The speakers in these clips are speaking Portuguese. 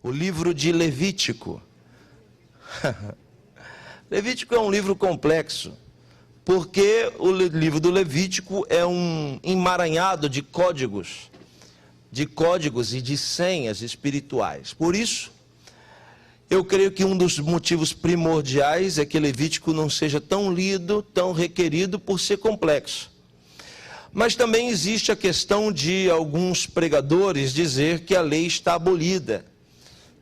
o livro de Levítico. Levítico é um livro complexo, porque o livro do Levítico é um emaranhado de códigos e de senhas espirituais. Por isso, eu creio que um dos motivos primordiais é que Levítico não seja tão lido, tão requerido por ser complexo. Mas também existe a questão de alguns pregadores dizer que a lei está abolida,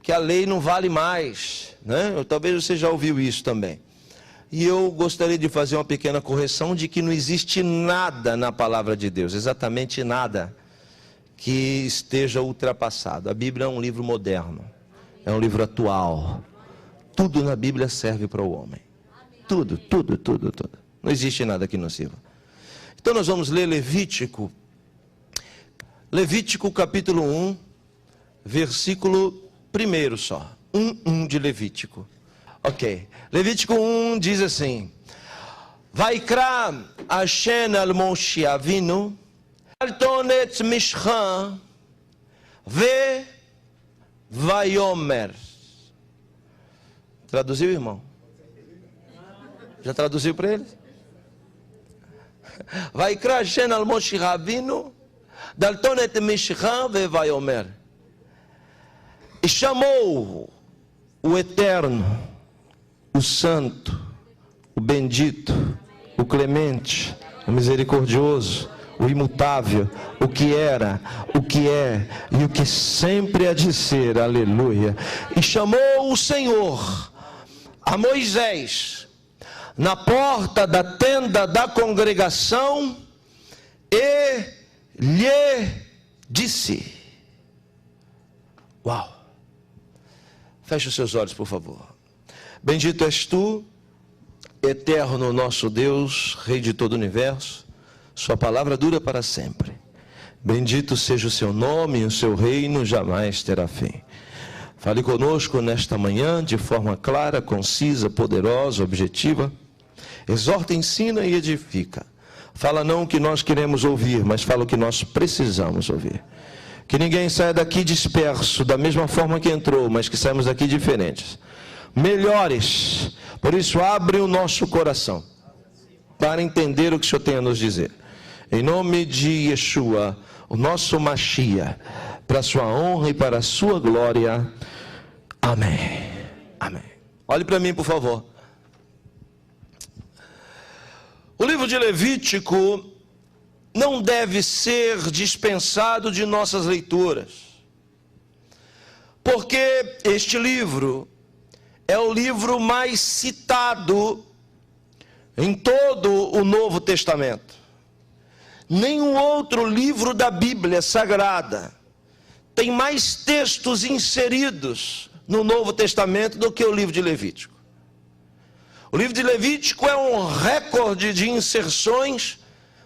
que a lei não vale mais, né? Talvez você já ouviu isso também. E eu gostaria de fazer uma pequena correção de que não existe nada na palavra de Deus, exatamente nada, que esteja ultrapassado. A Bíblia é um livro moderno, é um livro atual. Tudo na Bíblia serve para o homem. Tudo. Não existe nada que não sirva. Então nós vamos ler Levítico capítulo 1, versículo 1 só. 1 de Levítico. Ok. Levítico 1 diz assim: Vaikra Hashem al Moshe Avinu al tonet mishcha ve vayomer. Traduziu, irmão? Já traduziu para eles? Vaikra Hashem al Moshe Avinu al tonet mishcha ve vayomer. E chamou o Eterno, o Santo, o Bendito, o Clemente, o Misericordioso, o Imutável, o que era, o que é e o que sempre há de ser, aleluia. E chamou o Senhor a Moisés na porta da tenda da congregação e lhe disse: Uau! Feche os seus olhos, por favor. Bendito és tu, eterno nosso Deus, Rei de todo o universo. Sua palavra dura para sempre. Bendito seja o seu nome e o seu reino jamais terá fim. Fale conosco nesta manhã de forma clara, concisa, poderosa, objetiva. Exorta, ensina e edifica. Fala não o que nós queremos ouvir, mas fala o que nós precisamos ouvir. Que ninguém saia daqui disperso, da mesma forma que entrou, mas que saímos daqui diferentes, melhores. Por isso, abre o nosso coração para entender o que o Senhor tem a nos dizer. Em nome de Yeshua, o nosso Mashiach, para a sua honra e para a sua glória. Amém. Amém. Olhe para mim, por favor. O livro de Levítico não deve ser dispensado de nossas leituras, porque este livro é o livro mais citado em todo o Novo Testamento. Nenhum outro livro da Bíblia Sagrada tem mais textos inseridos no Novo Testamento do que o livro de Levítico. O livro de Levítico é um recorde de inserções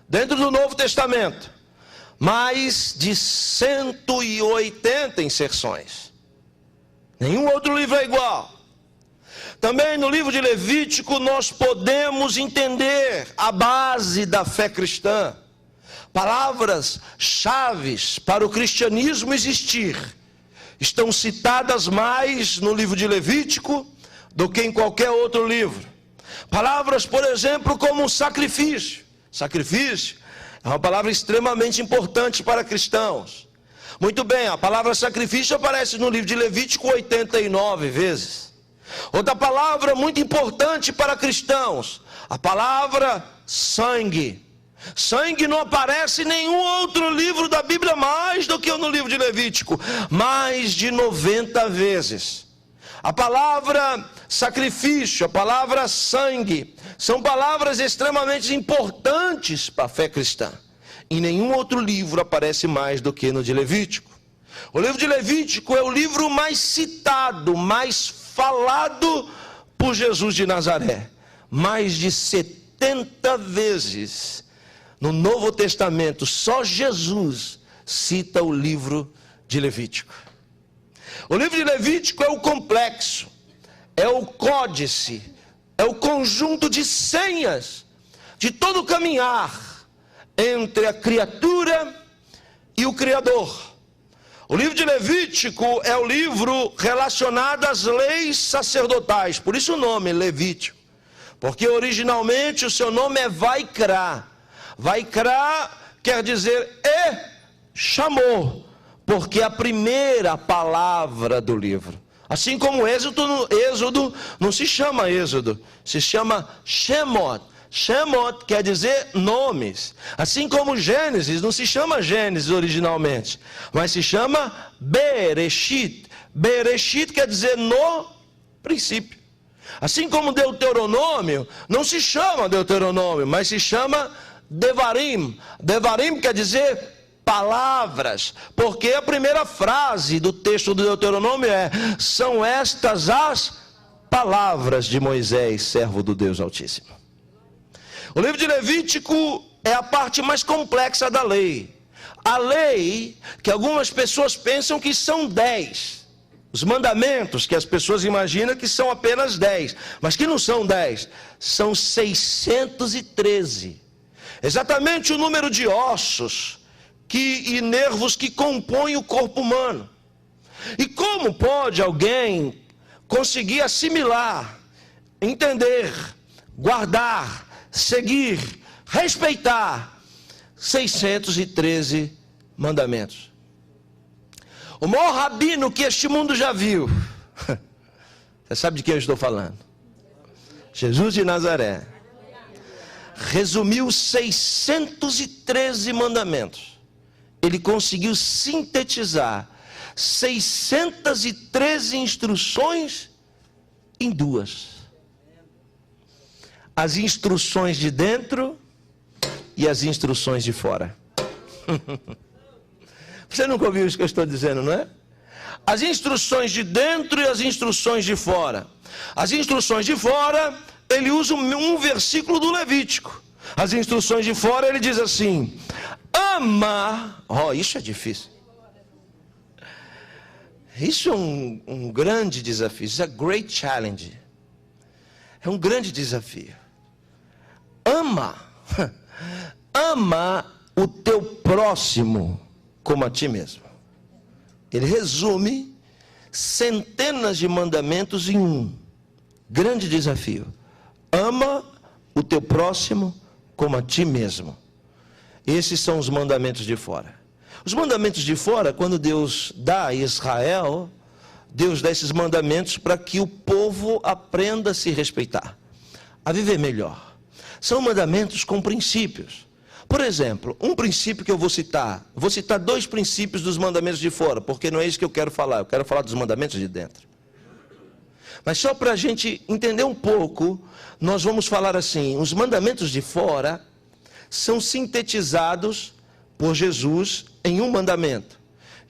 dentro do Novo Testamento. Mais de 180 inserções. Nenhum outro livro é igual. Também no livro de Levítico nós podemos entender a base da fé cristã. Palavras-chave para o cristianismo existir estão citadas mais no livro de Levítico do que em qualquer outro livro. Palavras, por exemplo, como sacrifício. Sacrifício é uma palavra extremamente importante para cristãos. Muito bem, a palavra sacrifício aparece no livro de Levítico 89 vezes. Outra palavra muito importante para cristãos, a palavra sangue. Sangue não aparece em nenhum outro livro da Bíblia mais do que no livro de Levítico, mais de 90 vezes. A palavra sacrifício, a palavra sangue, são palavras extremamente importantes para a fé cristã. Em nenhum outro livro aparece mais do que no de Levítico. O livro de Levítico é o livro mais citado, mais falado por Jesus de Nazaré. Mais de 70 vezes no Novo Testamento, só Jesus cita o livro de Levítico. O livro de Levítico é o complexo, é o códice, é o conjunto de senhas de todo o caminhar entre a criatura e o Criador. O livro de Levítico é o livro relacionado às leis sacerdotais, por isso o nome Levítico, porque originalmente o seu nome é Vaikra. Vaikra quer dizer chamou, porque é a primeira palavra do livro. Assim como Êxodo não se chama Êxodo, se chama Shemot. Shemot quer dizer nomes. Assim como Gênesis não se chama Gênesis originalmente, mas se chama Bereshit. Bereshit quer dizer no princípio. Assim como Deuteronômio não se chama Deuteronômio, mas se chama Devarim. Devarim quer dizer palavras, porque a primeira frase do texto do Deuteronômio são estas as palavras de Moisés, servo do Deus Altíssimo. O livro de Levítico é a parte mais complexa da lei. A lei que algumas pessoas pensam que são 10. Os mandamentos que as pessoas imaginam que são apenas 10. Mas que não são 10. São 613. Exatamente o número de ossos e nervos que compõem o corpo humano. E como pode alguém conseguir assimilar, entender, guardar, seguir, respeitar 613 mandamentos? O maior rabino que este mundo já viu, você sabe de quem eu estou falando? Jesus de Nazaré. Resumiu 613 mandamentos. Ele conseguiu sintetizar 613 instruções em 2. As instruções de dentro e as instruções de fora. Você nunca ouviu isso que eu estou dizendo, não é? As instruções de dentro e as instruções de fora. As instruções de fora, ele usa um versículo do Levítico. As instruções de fora, ele diz assim: ama. Isso é difícil. Isso é um grande desafio. Isso é great challenge. É um grande desafio. Ama. Ama o teu próximo como a ti mesmo. Ele resume centenas de mandamentos em um grande desafio. Ama o teu próximo como a ti mesmo. Esses são os mandamentos de fora. Os mandamentos de fora, quando Deus dá a Israel, Deus dá esses mandamentos para que o povo aprenda a se respeitar, a viver melhor. São mandamentos com princípios. Por exemplo, um princípio que eu vou citar 2 princípios dos mandamentos de fora, porque não é isso que eu quero falar, eu quero falar dos mandamentos de dentro. Mas só para a gente entender um pouco, nós vamos falar assim: os mandamentos de fora são sintetizados por Jesus em um mandamento.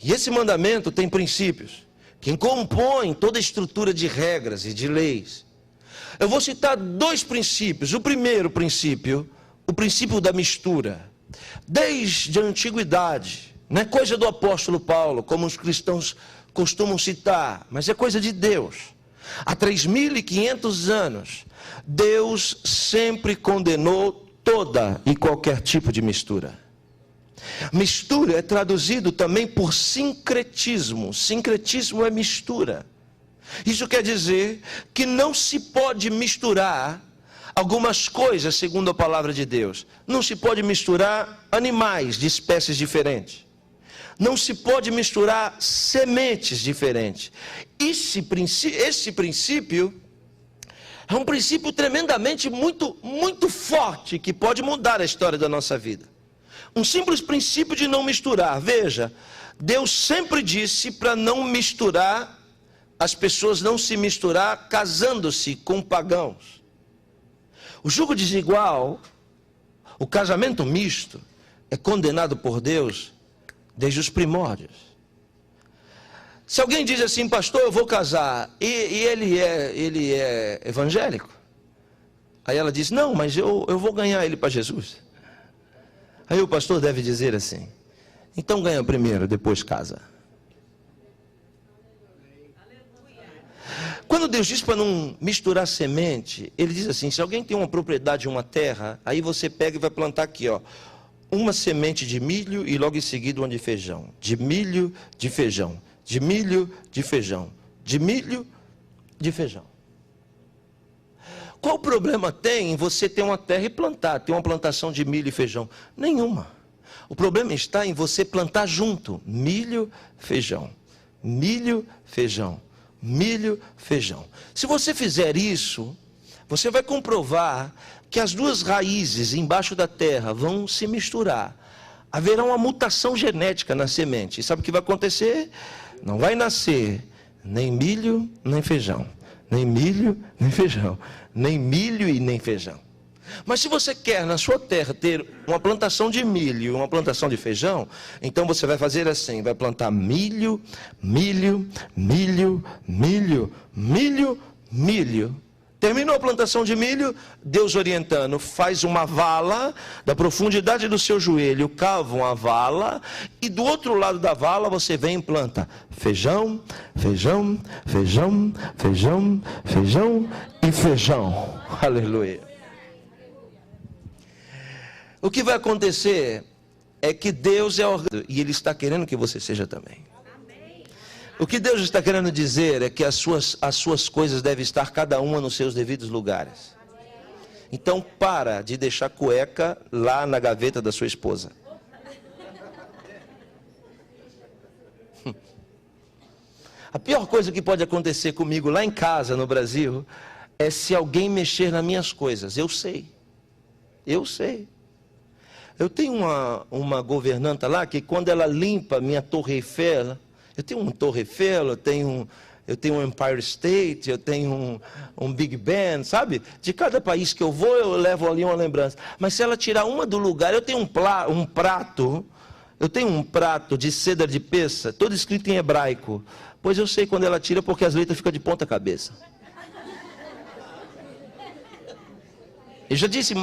E esse mandamento tem princípios que compõem toda a estrutura de regras e de leis. Eu vou citar 2 princípios. O primeiro princípio, o princípio da mistura. Desde a antiguidade, não é coisa do apóstolo Paulo, como os cristãos costumam citar, mas é coisa de Deus. Há 3.500 anos, Deus sempre condenou toda e qualquer tipo de mistura. Mistura é traduzido também por sincretismo. Sincretismo é mistura. Isso quer dizer que não se pode misturar algumas coisas segundo a palavra de Deus. Não se pode misturar animais de espécies diferentes. Não se pode misturar sementes diferentes. Esse princípio é um princípio tremendamente muito forte, que pode mudar a história da nossa vida. Um simples princípio de não misturar. Veja, Deus sempre disse para não misturar, as pessoas não se misturar casando-se com pagãos. O jugo desigual, o casamento misto, é condenado por Deus desde os primórdios. Se alguém diz assim: pastor, eu vou casar, e ele é evangélico, aí ela diz: não, mas eu vou ganhar ele para Jesus. Aí o pastor deve dizer assim: então ganha primeiro, depois casa. Quando Deus diz para não misturar semente, ele diz assim: se alguém tem uma propriedade, uma terra, aí você pega e vai plantar aqui, uma semente de milho e logo em seguida uma de feijão. De milho, de feijão. De milho, de feijão. De milho, de feijão. Qual problema tem em você ter uma terra e plantar, ter uma plantação de milho e feijão? Nenhuma. O problema está em você plantar junto. Milho, feijão. Milho, feijão. Milho, feijão. Se você fizer isso, você vai comprovar que as duas raízes embaixo da terra vão se misturar. Haverá uma mutação genética na semente. E sabe o que vai acontecer? Não vai nascer nem milho, nem feijão. Nem milho, nem feijão. Nem milho e nem feijão. Mas se você quer na sua terra ter uma plantação de milho e uma plantação de feijão, então você vai fazer assim, vai plantar milho, milho, milho, milho, milho, milho. Terminou a plantação de milho, Deus orientando, faz uma vala da profundidade do seu joelho, cava uma vala, e do outro lado da vala você vem e planta feijão, feijão, feijão, feijão, feijão e feijão. Aleluia. O que vai acontecer é que Deus é orgulhoso e Ele está querendo que você seja também. O que Deus está querendo dizer é que as suas coisas devem estar cada uma nos seus devidos lugares. Então para de deixar cueca lá na gaveta da sua esposa. A pior coisa que pode acontecer comigo lá em casa no Brasil é se alguém mexer nas minhas coisas. Eu sei. Eu sei. Eu tenho uma governanta lá que quando ela limpa a minha Torre Eiffel, eu tenho uma Torre Eiffel, eu tenho um Empire State, eu tenho um Big Ben, sabe? De cada país que eu vou, eu levo ali uma lembrança. Mas se ela tirar uma do lugar, eu tenho um prato de cedra de peça, todo escrito em hebraico. Pois eu sei quando ela tira, porque as letras ficam de ponta cabeça. Eu já disse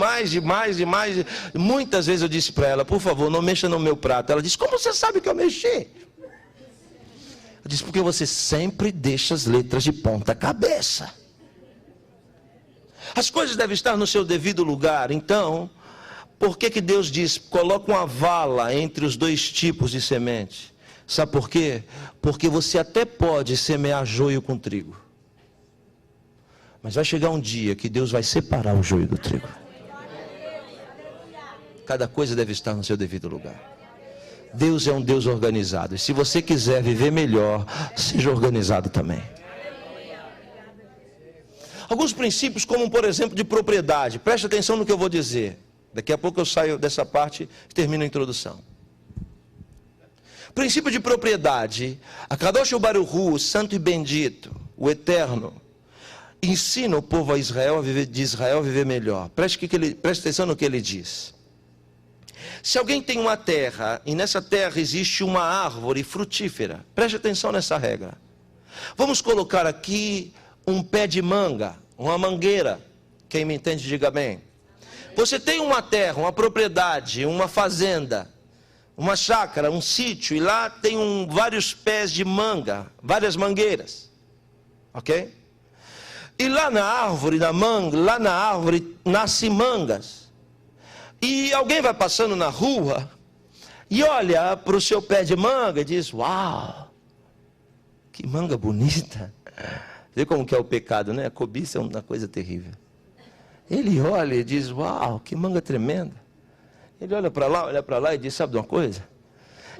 muitas vezes eu disse para ela, por favor, não mexa no meu prato. Ela disse, como você sabe que eu mexi? Eu disse, porque você sempre deixa as letras de ponta cabeça. As coisas devem estar no seu devido lugar. Então, por que Deus diz, coloca uma vala entre os dois tipos de semente? Sabe por quê? Porque você até pode semear joio com trigo. Mas vai chegar um dia que Deus vai separar o joio do trigo. Cada coisa deve estar no seu devido lugar. Deus é um Deus organizado. E se você quiser viver melhor, seja organizado também. Alguns princípios, como por exemplo de propriedade. Preste atenção no que eu vou dizer. Daqui a pouco eu saio dessa parte e termino a introdução. Princípio de propriedade. Akadosh Baruch Hu, o santo e bendito, o eterno, ensina o povo de Israel a viver melhor. Preste atenção no que ele diz. Se alguém tem uma terra, e nessa terra existe uma árvore frutífera, preste atenção nessa regra. Vamos colocar aqui um pé de manga, uma mangueira. Quem me entende, diga bem. Você tem uma terra, uma propriedade, uma fazenda, uma chácara, um sítio, e lá tem vários pés de manga, várias mangueiras. Ok? E lá na árvore nascem mangas. E alguém vai passando na rua e olha para o seu pé de manga e diz, uau, que manga bonita. Vê como que é o pecado, né? A cobiça é uma coisa terrível. Ele olha e diz, uau, que manga tremenda. Ele olha para lá e diz, sabe de uma coisa?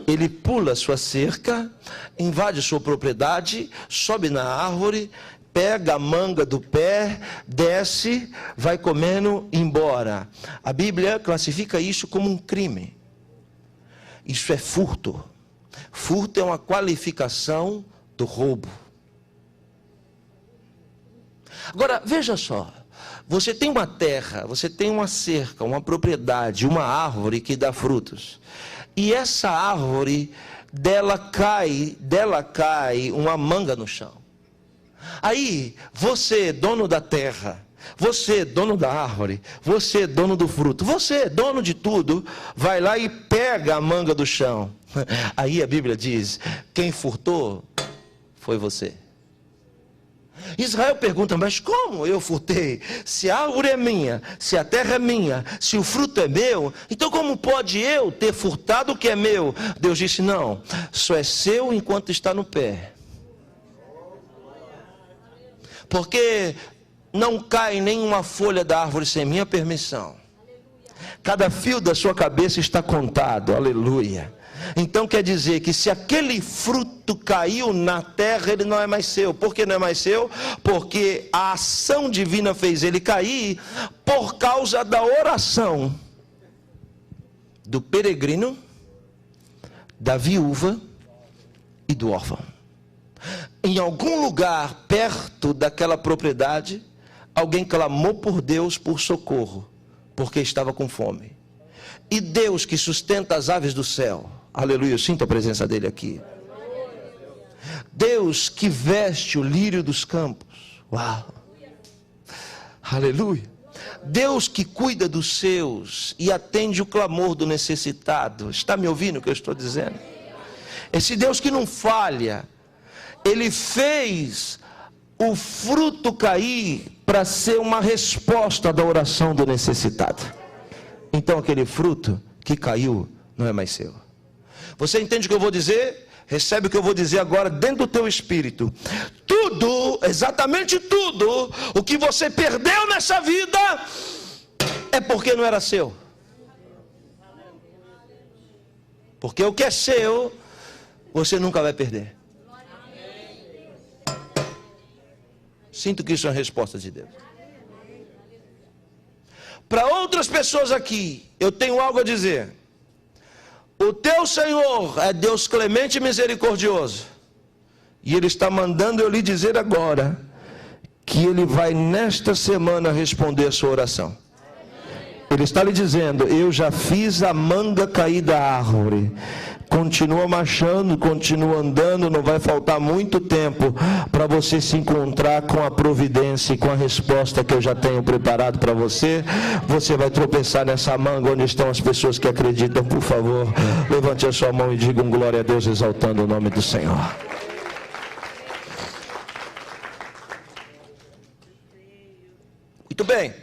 Ele pula a sua cerca, invade a sua propriedade, sobe na árvore, pega a manga do pé, desce, vai comendo e embora. A Bíblia classifica isso como um crime. Isso é furto. Furto é uma qualificação do roubo. Agora, veja só. Você tem uma terra, você tem uma cerca, uma propriedade, uma árvore que dá frutos. E essa árvore, dela cai uma manga no chão. Aí, você, dono da terra, você, dono da árvore, você, dono do fruto, você, dono de tudo, vai lá e pega a manga do chão. Aí a Bíblia diz, quem furtou foi você. Israel pergunta, mas como eu furtei? Se a árvore é minha, se a terra é minha, se o fruto é meu, então como pode eu ter furtado o que é meu? Deus disse, não, só é seu enquanto está no pé. Porque não cai nenhuma folha da árvore sem minha permissão. Cada fio da sua cabeça está contado, aleluia. Então quer dizer que se aquele fruto caiu na terra, ele não é mais seu. Por que não é mais seu? Porque a ação divina fez ele cair por causa da oração do peregrino, da viúva e do órfão. Em algum lugar perto daquela propriedade, alguém clamou por Deus por socorro, porque estava com fome. E Deus que sustenta as aves do céu, aleluia, eu sinto a presença dele aqui. Deus que veste o lírio dos campos, uau, aleluia. Deus que cuida dos seus e atende o clamor do necessitado. Está me ouvindo o que eu estou dizendo? Esse Deus que não falha, ele fez o fruto cair para ser uma resposta da oração do necessitado. Então aquele fruto que caiu não é mais seu. Você entende o que eu vou dizer? Recebe o que eu vou dizer agora dentro do teu espírito. Tudo, exatamente tudo, o que você perdeu nessa vida é porque não era seu. Porque o que é seu, você nunca vai perder. Sinto que isso é uma resposta de Deus. Para outras pessoas aqui, eu tenho algo a dizer. O teu Senhor é Deus clemente e misericordioso. E Ele está mandando eu lhe dizer agora, que Ele vai nesta semana responder a sua oração. Ele está lhe dizendo, eu já fiz a manga cair da árvore. Continua marchando, continua andando, não vai faltar muito tempo para você se encontrar com a providência e com a resposta que eu já tenho preparado para você. Você vai tropeçar nessa manga onde estão as pessoas que acreditam. Por favor, levante a sua mão e diga um glória a Deus, exaltando o nome do Senhor. Muito bem.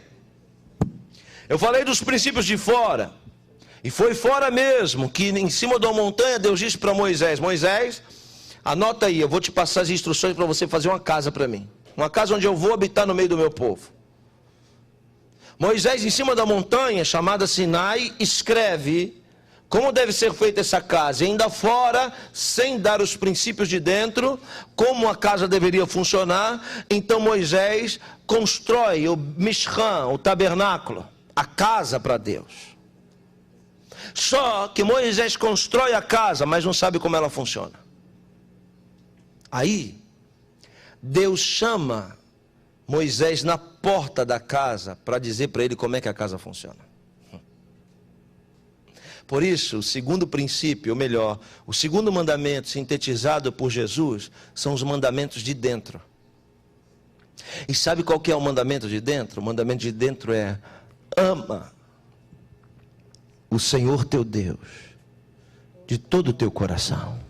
Eu falei dos princípios de fora. E foi fora mesmo, que em cima de uma montanha Deus disse para Moisés, Moisés, anota aí, eu vou te passar as instruções para você fazer uma casa para mim. Uma casa onde eu vou habitar no meio do meu povo. Moisés, em cima da montanha, chamada Sinai, escreve como deve ser feita essa casa. E ainda fora, sem dar os princípios de dentro, como a casa deveria funcionar. Então Moisés constrói o Mishkan, o tabernáculo, a casa para Deus. Só que Moisés constrói a casa, mas não sabe como ela funciona. Aí, Deus chama Moisés na porta da casa para dizer para ele como é que a casa funciona. Por isso, o segundo princípio, ou melhor, o segundo mandamento sintetizado por Jesus, são os mandamentos de dentro. E sabe qual que é o mandamento de dentro? O mandamento de dentro é: ama o Senhor teu Deus de todo o teu coração,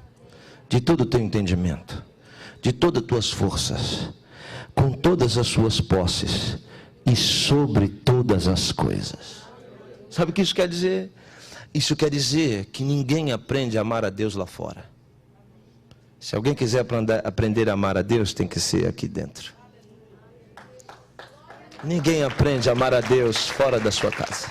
de todo o teu entendimento, de todas as tuas forças, com todas as suas posses e sobre todas as coisas. Sabe o que isso quer dizer? Isso quer dizer que ninguém aprende a amar a Deus lá fora. Se alguém quiser aprender a amar a Deus, tem que ser aqui dentro. Ninguém aprende a amar a Deus fora da sua casa.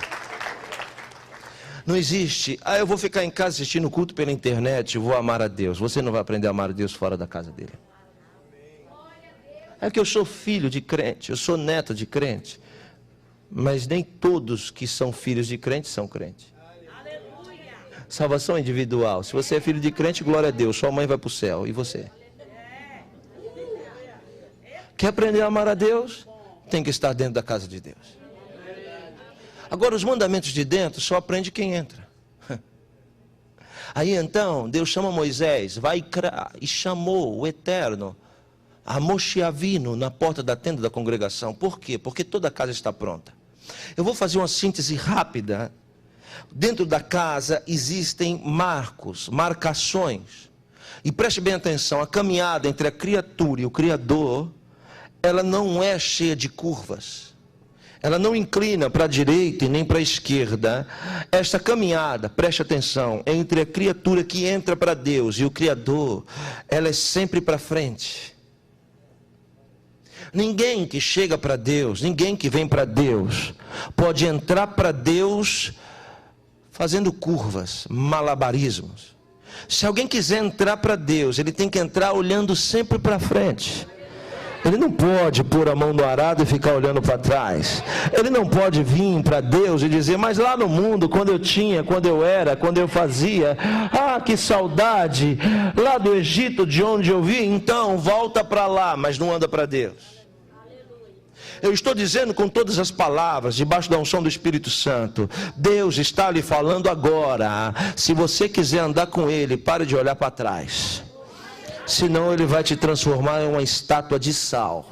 Não existe, eu vou ficar em casa assistindo culto pela internet, vou amar a Deus. Você não vai aprender a amar a Deus fora da casa dele. É que eu sou filho de crente, eu sou neto de crente. Mas nem todos que são filhos de crente são crentes. Salvação individual. Se você é filho de crente, glória a Deus, sua mãe vai para o céu. E você? Quer aprender a amar a Deus? Tem que estar dentro da casa de Deus. Agora, os mandamentos de dentro só aprende quem entra. Aí então, Deus chama Moisés, vai e chamou o Eterno, a Moshe Avinu, na porta da tenda da congregação. Por quê? Porque toda a casa está pronta. Eu vou fazer uma síntese rápida. Dentro da casa existem marcações. E preste bem atenção, a caminhada entre a criatura e o Criador ela não é cheia de curvas. Ela não inclina para a direita e nem para a esquerda. Esta caminhada, preste atenção, entre a criatura que entra para Deus e o Criador, ela é sempre para frente. Ninguém que chega para Deus, ninguém que vem para Deus, pode entrar para Deus fazendo curvas, malabarismos. Se alguém quiser entrar para Deus, ele tem que entrar olhando sempre para frente. Ele não pode pôr a mão no arado e ficar olhando para trás. Ele não pode vir para Deus e dizer, mas lá no mundo, quando eu tinha, quando eu era, quando eu fazia, que saudade, lá do Egito, de onde eu vim, então volta para lá, mas não anda para Deus. Eu estou dizendo com todas as palavras, debaixo da unção do Espírito Santo, Deus está lhe falando agora, se você quiser andar com Ele, pare de olhar para trás. Senão ele vai te transformar em uma estátua de sal.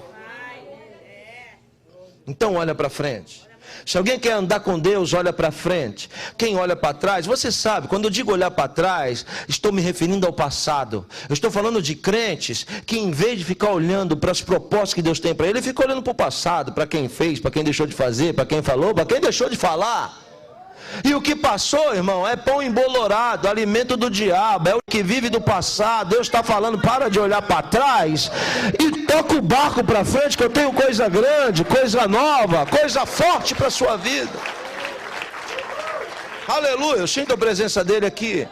Então olha para frente. Se alguém quer andar com Deus, olha para frente. Quem olha para trás, você sabe, quando eu digo olhar para trás, estou me referindo ao passado. Eu estou falando de crentes que em vez de ficar olhando para as propostas que Deus tem para ele fica olhando para o passado, para quem fez, para quem deixou de fazer, para quem falou, para quem deixou de falar. E o que passou, irmão, é pão embolorado, alimento do diabo, é o que vive do passado. Deus está falando, para de olhar para trás e toca o barco para frente, que eu tenho coisa grande, coisa nova, coisa forte para a sua vida. Aleluia, eu sinto a presença dele aqui.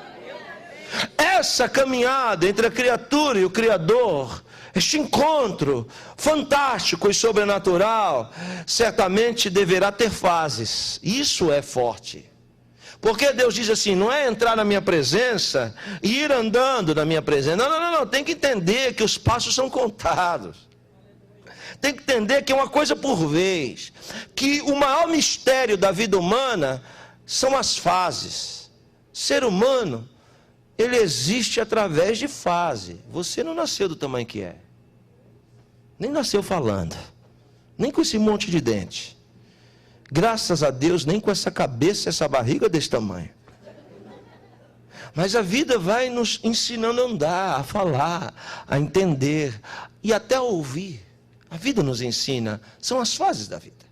Essa caminhada entre a criatura e o Criador, este encontro fantástico e sobrenatural, certamente deverá ter fases. Isso é forte. Porque Deus diz assim, não é entrar na minha presença e ir andando na minha presença. Não. Tem que entender que os passos são contados. Tem que entender que é uma coisa por vez. Que o maior mistério da vida humana são as fases. Ser humano, ele existe através de fase. Você não nasceu do tamanho que é. Nem nasceu falando. Nem com esse monte de dente. Graças a Deus, nem com essa cabeça, essa barriga desse tamanho. Mas a vida vai nos ensinando a andar, a falar, a entender e até a ouvir. A vida nos ensina, são as fases da vida.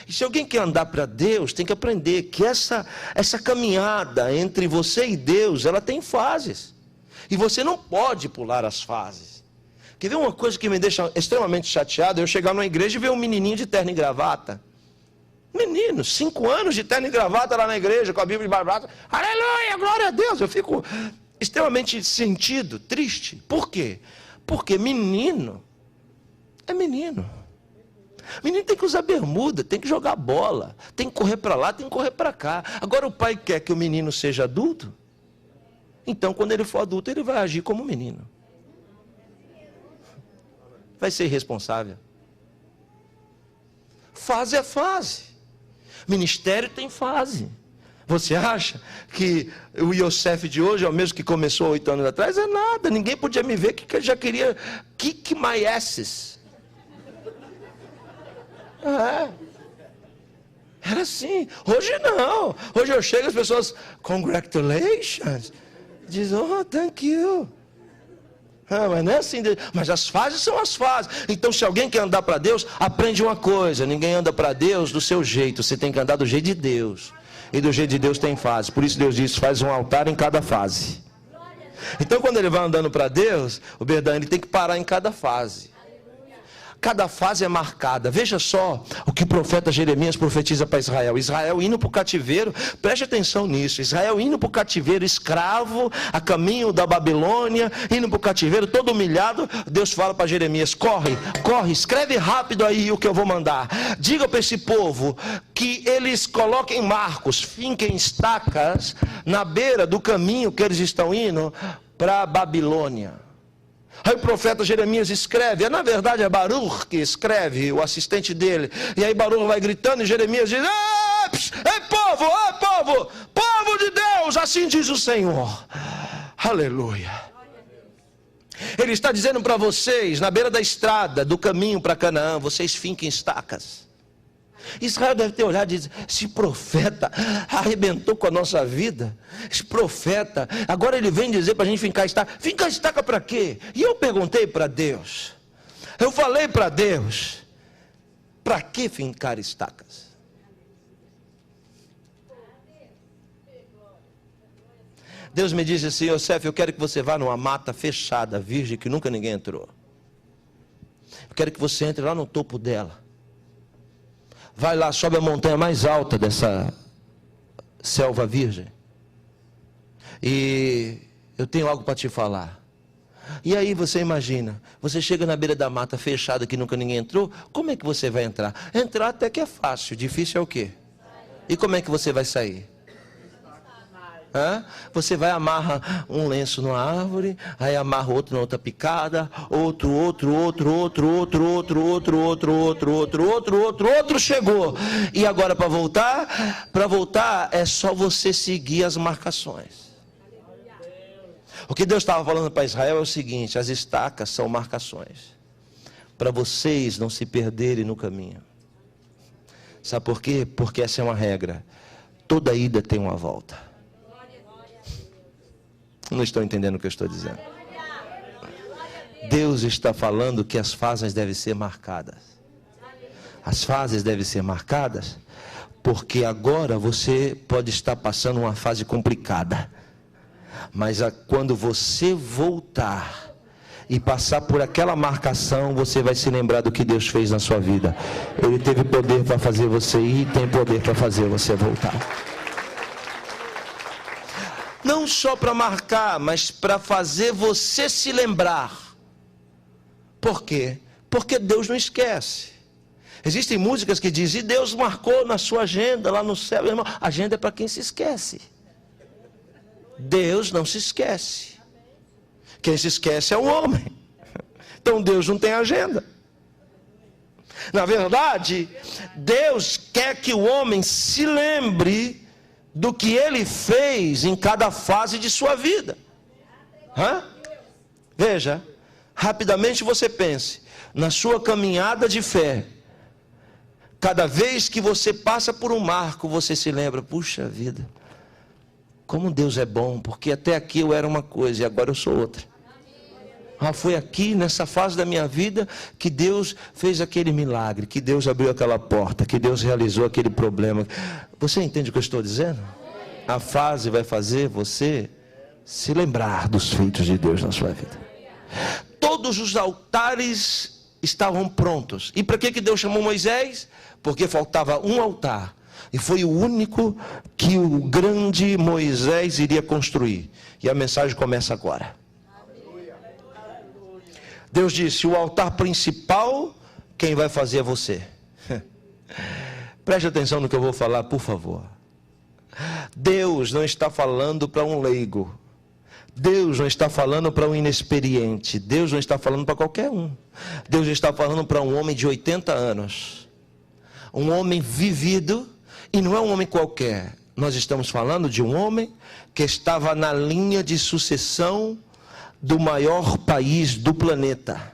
E se alguém quer andar para Deus, tem que aprender que essa caminhada entre você e Deus, ela tem fases. E você não pode pular as fases. Quer ver uma coisa que me deixa extremamente chateado? Eu chegar numa igreja e ver um menininho de terno e gravata. Menino, 5 anos de terno e gravata lá na igreja, com a Bíblia de barbata. Aleluia, glória a Deus. Eu fico extremamente sentido, triste. Por quê? Porque menino é menino. Menino tem que usar bermuda, tem que jogar bola, tem que correr para lá, tem que correr para cá. Agora o pai quer que o menino seja adulto. Então quando ele for adulto, ele vai agir como menino. Vai ser irresponsável. Fase é fase. Ministério tem fase. Você acha que o Yosef de hoje é o mesmo que começou 8 anos atrás? É nada, ninguém podia me ver que já queria kick my asses. Era assim. Hoje não. Hoje eu chego, as pessoas, congratulations. Diz, oh, thank you. Mas não é assim. Mas as fases são as fases. Então se alguém quer andar para Deus, aprende uma coisa. Ninguém anda para Deus do seu jeito. Você tem que andar do jeito de Deus. E do jeito de Deus tem fase. Por isso Deus diz, faz um altar em cada fase. Então quando ele vai andando para Deus, o Berdão, ele tem que parar em cada fase. Cada fase é marcada. Veja só o que o profeta Jeremias profetiza para Israel. Israel indo para o cativeiro, preste atenção nisso. Israel indo para o cativeiro, escravo, a caminho da Babilônia, indo para o cativeiro, todo humilhado. Deus fala para Jeremias, corre, escreve rápido aí o que eu vou mandar. Diga para esse povo que eles coloquem marcos, finquem estacas na beira do caminho que eles estão indo para a Babilônia. Aí o profeta Jeremias escreve, na verdade é Baruch que escreve, o assistente dele. E aí Baruch vai gritando e Jeremias diz, povo de Deus, assim diz o Senhor. Aleluia. Ele está dizendo para vocês, na beira da estrada, do caminho para Canaã, vocês finquem estacas. Israel deve ter olhado e dito, esse profeta arrebentou com a nossa vida. Esse profeta, agora ele vem dizer para a gente fincar estaca. Fincar estaca para quê? E eu perguntei para Deus, Eu falei para Deus, para que fincar estacas? Deus me disse assim: Yosef, eu quero que você vá numa mata fechada, virgem, que nunca ninguém entrou. Eu quero que você entre lá no topo dela. Vai lá, sobe a montanha mais alta dessa selva virgem. E eu tenho algo para te falar. E aí você imagina, você chega na beira da mata fechada que nunca ninguém entrou, como é que você vai entrar? Entrar até que é fácil, difícil é o quê? E como é que você vai sair? Você vai amarra um lenço numa árvore, aí amarra outro na outra picada, outro, chegou. E agora para voltar é só você seguir as marcações. O que Deus estava falando para Israel é o seguinte: as estacas são marcações, para vocês não se perderem no caminho. Sabe por quê? Porque essa é uma regra, toda ida tem uma volta. Não estão entendendo o que eu estou dizendo? Deus está falando que as fases devem ser marcadas. As fases devem ser marcadas, porque agora você pode estar passando uma fase complicada. Mas quando você voltar e passar por aquela marcação, você vai se lembrar do que Deus fez na sua vida. Ele teve poder para fazer você ir, tem poder para fazer você voltar. Não só para marcar, mas para fazer você se lembrar. Por quê? Porque Deus não esquece. Existem músicas que dizem: e Deus marcou na sua agenda lá no céu. Irmão, agenda é para quem se esquece. Deus não se esquece. Quem se esquece é o homem. Então Deus não tem agenda. Na verdade, Deus quer que o homem se lembre do que ele fez em cada fase de sua vida. Veja, rapidamente você pense na sua caminhada de fé. Cada vez que você passa por um marco, você se lembra: puxa vida, como Deus é bom, porque até aqui eu era uma coisa e agora eu sou outra. Foi aqui nessa fase da minha vida que Deus fez aquele milagre, que Deus abriu aquela porta, que Deus realizou aquele problema. Você entende o que eu estou dizendo? A fase vai fazer você se lembrar dos feitos de Deus na sua vida. Todos os altares estavam prontos. E para que Deus chamou Moisés? Porque faltava um altar. E foi o único que o grande Moisés iria construir. E a mensagem começa agora. Deus disse: o altar principal, quem vai fazer é você. Preste atenção no que eu vou falar, por favor. Deus não está falando para um leigo. Deus não está falando para um inexperiente. Deus não está falando para qualquer um. Deus está falando para um homem de 80 anos. Um homem vivido, e não é um homem qualquer. Nós estamos falando de um homem que estava na linha de sucessão do maior país do planeta.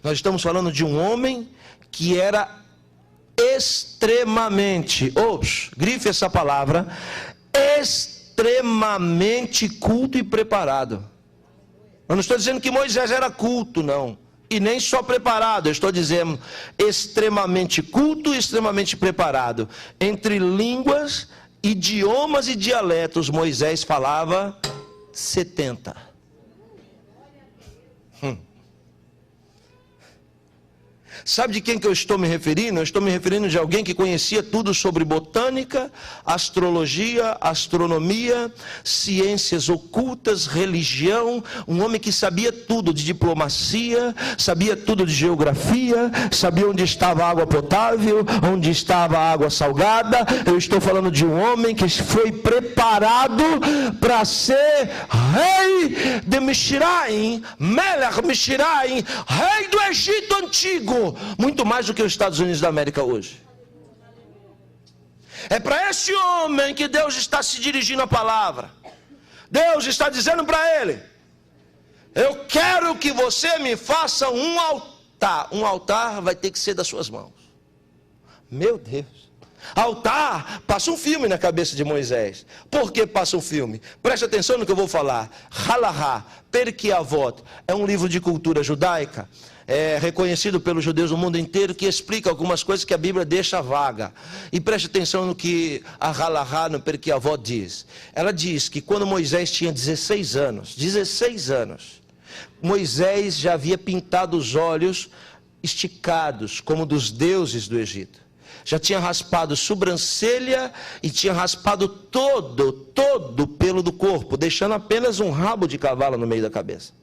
Nós estamos falando de um homem que era extremamente, grife essa palavra, extremamente culto e preparado. Eu não estou dizendo que Moisés era culto, não, e nem só preparado. Eu estou dizendo extremamente culto e extremamente preparado. Entre línguas, idiomas e dialetos, Moisés falava 70. Sabe de quem que eu estou me referindo? Eu estou me referindo de alguém que conhecia tudo sobre botânica, astrologia, astronomia, ciências ocultas, religião. Um homem que sabia tudo de diplomacia, sabia tudo de geografia, sabia onde estava a água potável, onde estava a água salgada. Eu estou falando de um homem que foi preparado para ser rei de Mishraim, Melech Mishraim, rei do Egito antigo. Muito mais do que os Estados Unidos da América hoje. É para esse homem que Deus está se dirigindo a palavra. Deus está dizendo para ele: eu quero que você me faça um altar. Um altar vai ter que ser das suas mãos. Meu Deus. Altar, passa um filme na cabeça de Moisés. Por que passa um filme? Preste atenção no que eu vou falar. Halahá, Perkei Avot, é um livro de cultura judaica. reconhecido pelos judeus do mundo inteiro, que explica algumas coisas que a Bíblia deixa vaga. E preste atenção no que a Halahá, no Perkei Avot, diz. Ela diz que quando Moisés tinha 16 anos, Moisés já havia pintado os olhos esticados, como dos deuses do Egito. Já tinha raspado sobrancelha e tinha raspado todo o pelo do corpo, deixando apenas um rabo de cavalo no meio da cabeça.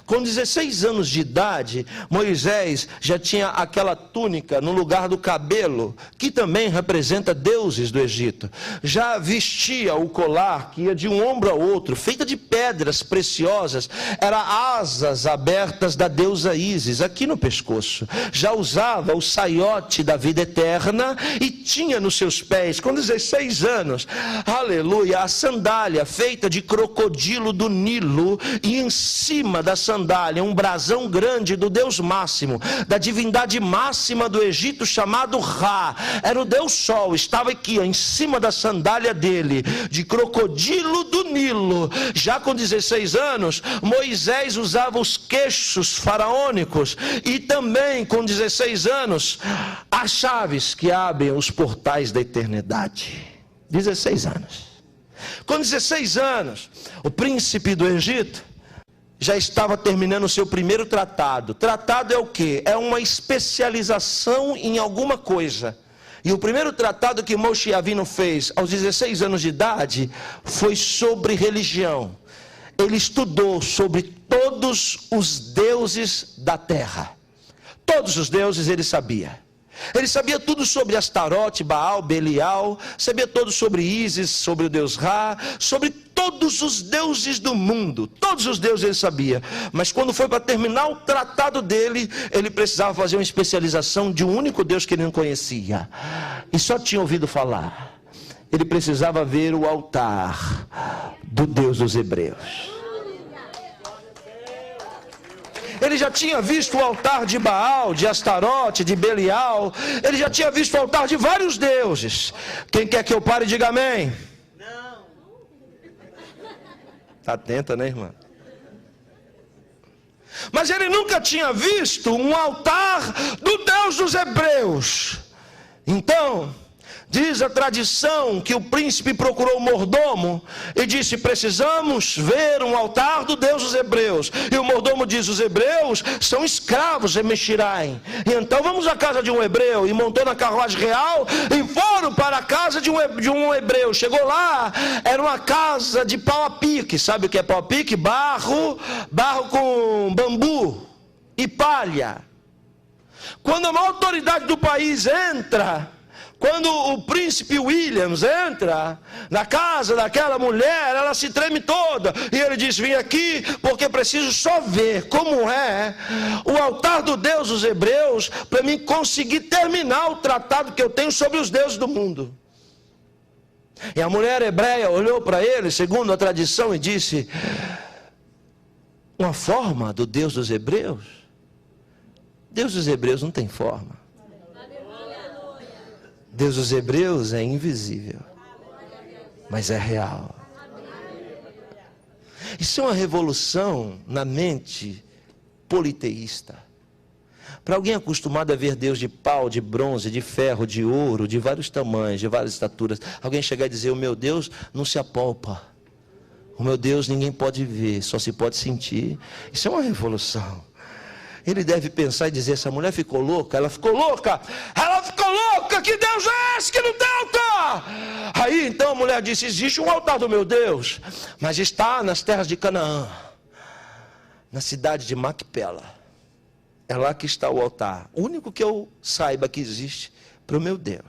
Com 16 anos de idade, Moisés já tinha aquela túnica no lugar do cabelo, que também representa deuses do Egito. Já vestia o colar que ia de um ombro ao outro, feita de pedras preciosas. Era asas abertas da deusa Ísis, aqui no pescoço. Já usava o saiote da vida eterna e tinha nos seus pés, com 16 anos, aleluia, a sandália feita de crocodilo do Nilo, e em cima da sandália um brasão grande do Deus máximo, da divindade máxima do Egito, chamado Ra. Era o Deus Sol, estava aqui em cima da sandália dele, de crocodilo do Nilo. Já com 16 anos, Moisés usava os queixos faraônicos, e também com 16 anos, as chaves que abrem os portais da eternidade. 16 anos. Com 16 anos, o príncipe do Egito já estava terminando o seu primeiro tratado. Tratado é o quê? É uma especialização em alguma coisa. E o primeiro tratado que Moshe Rabbeinu fez aos 16 anos de idade foi sobre religião. Ele estudou sobre todos os deuses da terra. Todos os deuses ele sabia. Ele sabia tudo sobre Astarote, Baal, Belial, sabia tudo sobre Ísis, sobre o Deus Ra, sobre todos os deuses do mundo. Todos os deuses ele sabia. Mas quando foi para terminar o tratado dele, ele precisava fazer uma especialização de um único Deus que ele não conhecia e só tinha ouvido falar. Ele precisava ver o altar do Deus dos Hebreus. Ele já tinha visto o altar de Baal, de Astarote, de Belial. Ele já tinha visto o altar de vários deuses. Quem quer que eu pare, diga amém. Não. Está atenta, né, irmã? Mas ele nunca tinha visto um altar do Deus dos Hebreus. Então, diz a tradição que o príncipe procurou o mordomo e disse: precisamos ver um altar do Deus dos Hebreus. E o mordomo diz: os hebreus são escravos em Mexiraim. E então vamos à casa de um hebreu. E montou na carruagem real e foram para a casa de um hebreu. Chegou lá, era uma casa de pau a pique. Sabe o que é pau a pique? Barro com bambu e palha. Quando a maior autoridade do país entra, quando o príncipe Williams entra na casa daquela mulher, ela se treme toda. E ele diz: vim aqui porque preciso só ver como é o altar do Deus dos Hebreus, para mim conseguir terminar o tratado que eu tenho sobre os deuses do mundo. E a mulher hebreia olhou para ele, segundo a tradição, e disse: uma forma do Deus dos Hebreus? Deus dos Hebreus não tem forma. Deus dos Hebreus é invisível, mas é real. Isso é uma revolução na mente politeísta. Para alguém acostumado a ver Deus de pau, de bronze, de ferro, de ouro, de vários tamanhos, de várias estaturas, alguém chegar e dizer: o meu Deus não se apalpa, o meu Deus ninguém pode ver, só se pode sentir. Isso é uma revolução. Ele deve pensar e dizer: essa mulher ficou louca, ela ficou louca, que Deus é esse que não tem altar? Aí então a mulher disse: existe um altar do meu Deus, mas está nas terras de Canaã, na cidade de Macpela. É lá que está o altar, o único que eu saiba que existe para o meu Deus.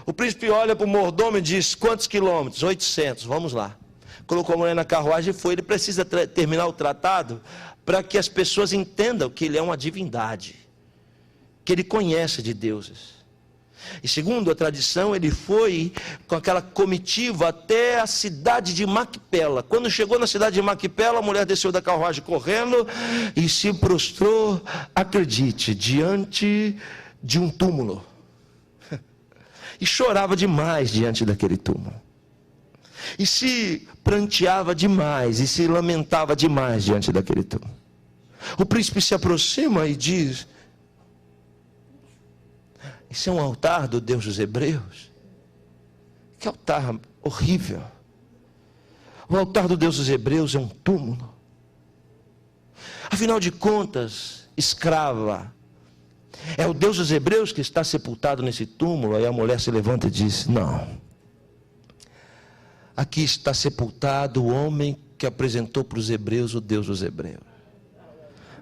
O príncipe olha para o mordomo e diz: quantos quilômetros? 800, vamos lá. Colocou a mulher na carruagem e foi. Ele precisa terminar o tratado para que as pessoas entendam que ele é uma divindade, que ele conhece de deuses. E segundo a tradição, ele foi com aquela comitiva até a cidade de Macpela. Quando chegou na cidade de Macpela, a mulher desceu da carruagem correndo e se prostrou, acredite, diante de um túmulo. E chorava demais diante daquele túmulo. E se pranteava demais, e se lamentava demais diante daquele túmulo. O príncipe se aproxima e diz: isso é um altar do Deus dos Hebreus? Que altar horrível! O altar do Deus dos Hebreus é um túmulo. Afinal de contas, escrava, é o Deus dos Hebreus que está sepultado nesse túmulo. Aí a mulher se levanta e diz: não, aqui está sepultado o homem que apresentou para os hebreus o Deus dos Hebreus.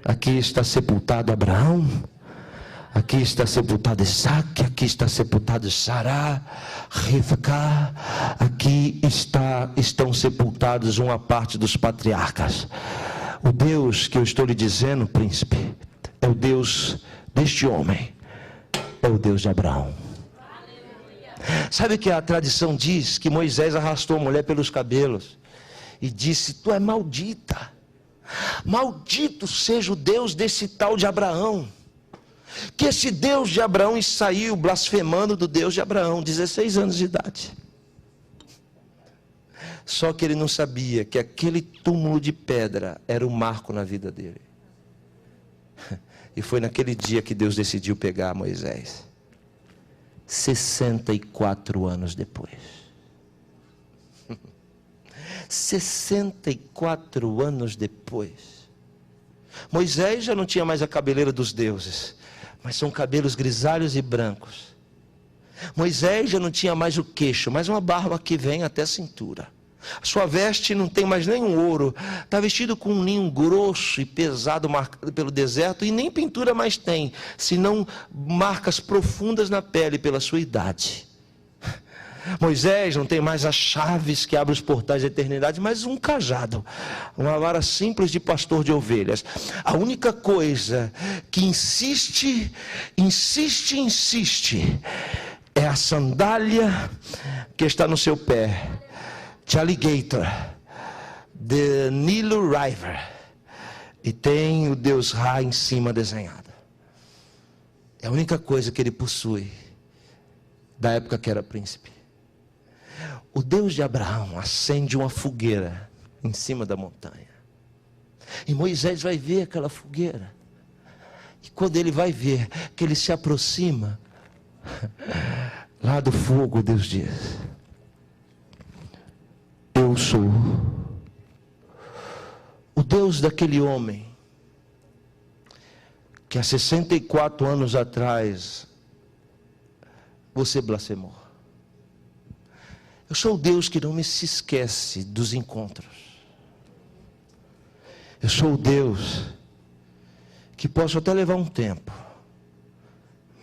Aqui está sepultado Abraão, aqui está sepultado Isaac, aqui está sepultado Sará, Rivca, aqui estão sepultados uma parte dos patriarcas. O Deus que eu estou lhe dizendo, príncipe, é o Deus deste homem, é o Deus de Abraão. Sabe que a tradição diz que Moisés arrastou a mulher pelos cabelos e disse: tu é maldita, maldito seja o Deus desse tal de Abraão. Que esse Deus de Abraão saiu blasfemando do Deus de Abraão, 16 anos de idade. Só que ele não sabia que aquele túmulo de pedra era um marco na vida dele. E foi naquele dia que Deus decidiu pegar Moisés. 64 anos depois. 64 anos depois. Moisés já não tinha mais a cabeleira dos deuses, mas são cabelos grisalhos e brancos. Moisés já não tinha mais o queixo, mas uma barba que vem até a cintura. A sua veste não tem mais nenhum ouro, está vestido com um linho grosso e pesado marcado pelo deserto, e nem pintura mais tem, senão marcas profundas na pele pela sua idade. Moisés não tem mais as chaves que abrem os portais da eternidade, mas um cajado, uma vara simples de pastor de ovelhas. A única coisa que insiste é a sandália que está no seu pé, de alligator, de Nilo River, e tem o Deus Ra em cima desenhado. É a única coisa que ele possui da época que era príncipe. O Deus de Abraão acende uma fogueira em cima da montanha, e Moisés vai ver aquela fogueira, e quando ele vai ver que ele se aproxima lá do fogo, Deus diz: eu sou o Deus daquele homem que há 64 anos atrás você blasfemou. Eu sou o Deus que não me se esquece dos encontros. Eu sou o Deus que posso até levar um tempo,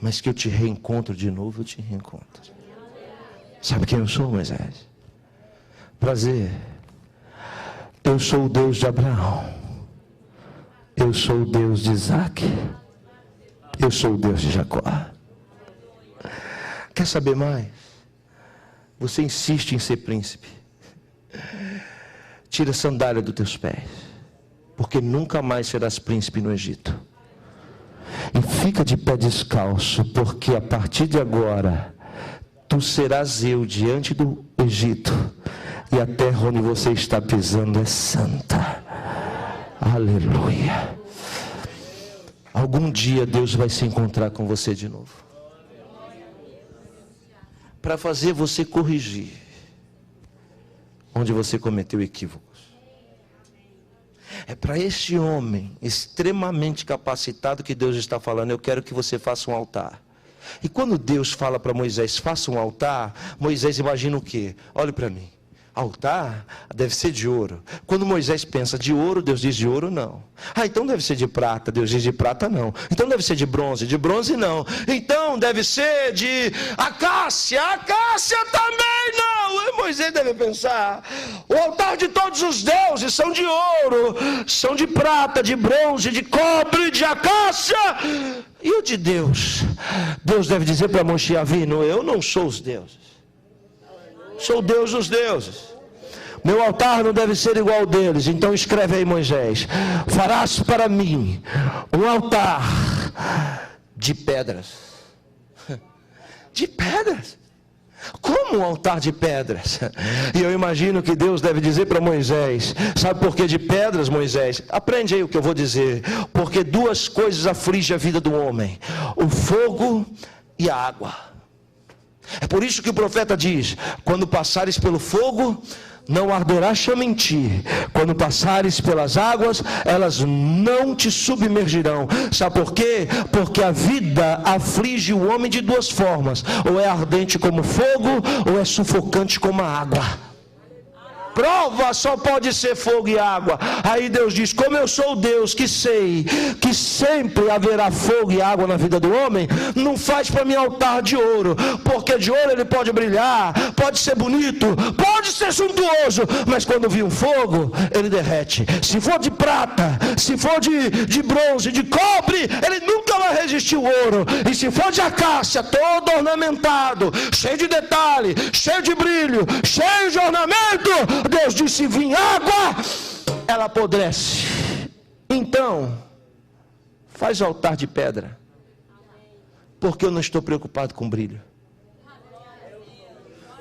mas que eu te reencontro de novo, eu te reencontro. Sabe quem eu sou, Moisés? Prazer, eu sou o Deus de Abraão, eu sou o Deus de Isaac, eu sou o Deus de Jacó. Quer saber mais? Você insiste em ser príncipe, tira a sandália dos teus pés, porque nunca mais serás príncipe no Egito. E fica de pé descalço, porque a partir de agora tu serás eu diante do Egito, e a terra onde você está pisando é santa. Aleluia. Algum dia Deus vai se encontrar com você de novo, para fazer você corrigir onde você cometeu equívocos. É para este homem extremamente capacitado que Deus está falando: eu quero que você faça um altar. E quando Deus fala para Moisés: faça um altar, Moisés imagina o quê? Olhe para mim. Altar deve ser de ouro. Quando Moisés pensa de ouro, Deus diz: de ouro não. Então deve ser de prata. Deus diz: de prata não. Então deve ser de bronze não. Então deve ser de acácia também não. E Moisés deve pensar: o altar de todos os deuses são de ouro, são de prata, de bronze, de cobre, de acácia. E o de Deus? Deus deve dizer para Moshe Avinu: eu não sou os deuses, sou o Deus dos deuses. Meu altar não deve ser igual ao deles. Então escreve aí, Moisés: farás para mim um altar de pedras. De pedras. Como um altar de pedras? E eu imagino que Deus deve dizer para Moisés: sabe por que de pedras, Moisés? Aprende aí o que eu vou dizer. Porque duas coisas afligem a vida do homem: o fogo e a água. É por isso que o profeta diz: quando passares pelo fogo, não arderá chama em ti. Quando passares pelas águas, elas não te submergirão. Sabe por quê? Porque a vida aflige o homem de duas formas: ou é ardente como fogo, ou é sufocante como a água. Prova só pode ser fogo e água. Aí Deus diz: como eu sou Deus que sei que sempre haverá fogo e água na vida do homem, não faz para mim altar de ouro, porque de ouro ele pode brilhar, pode ser bonito, pode ser suntuoso, mas quando vir um fogo, ele derrete. Se for de prata, se for de bronze, de cobre, ele nunca vai resistir o ouro. E se for de acácia, todo ornamentado, cheio de detalhe, cheio de brilho, cheio de ornamento, Deus disse: se vir água, ela apodrece. Então, faz altar de pedra, porque eu não estou preocupado com brilho,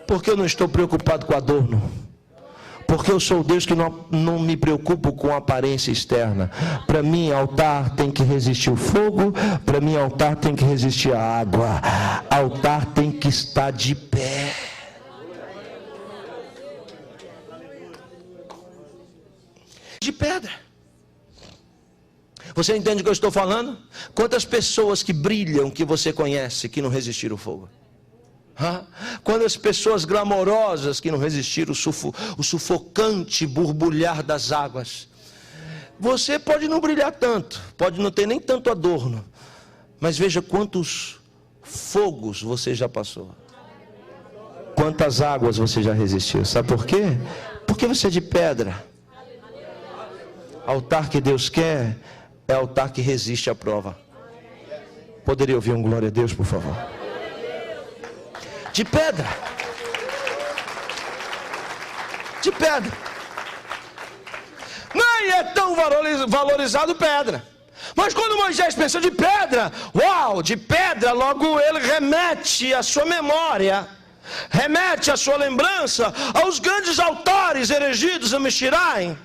porque eu não estou preocupado com adorno, porque eu sou Deus que não me preocupo com a aparência externa. Para mim, altar tem que resistir o fogo, para mim, altar tem que resistir a água, altar tem que estar de pé. De pedra. Você entende o que eu estou falando? Quantas pessoas que brilham que você conhece que não resistiram ao fogo? Quantas pessoas glamorosas que não resistiram o sufocante borbulhar das águas? Você pode não brilhar tanto, pode não ter nem tanto adorno, mas veja quantos fogos você já passou, quantas águas você já resistiu. Sabe por quê? Porque você é de pedra. Altar que Deus quer é altar que resiste à prova. Poderia ouvir um glória a Deus, por favor? De pedra. De pedra. Nem é tão valorizado pedra. Mas quando Moisés pensa de pedra, uau, de pedra, logo ele remete à sua memória, remete à sua lembrança aos grandes altares erigidos em Mishiraim.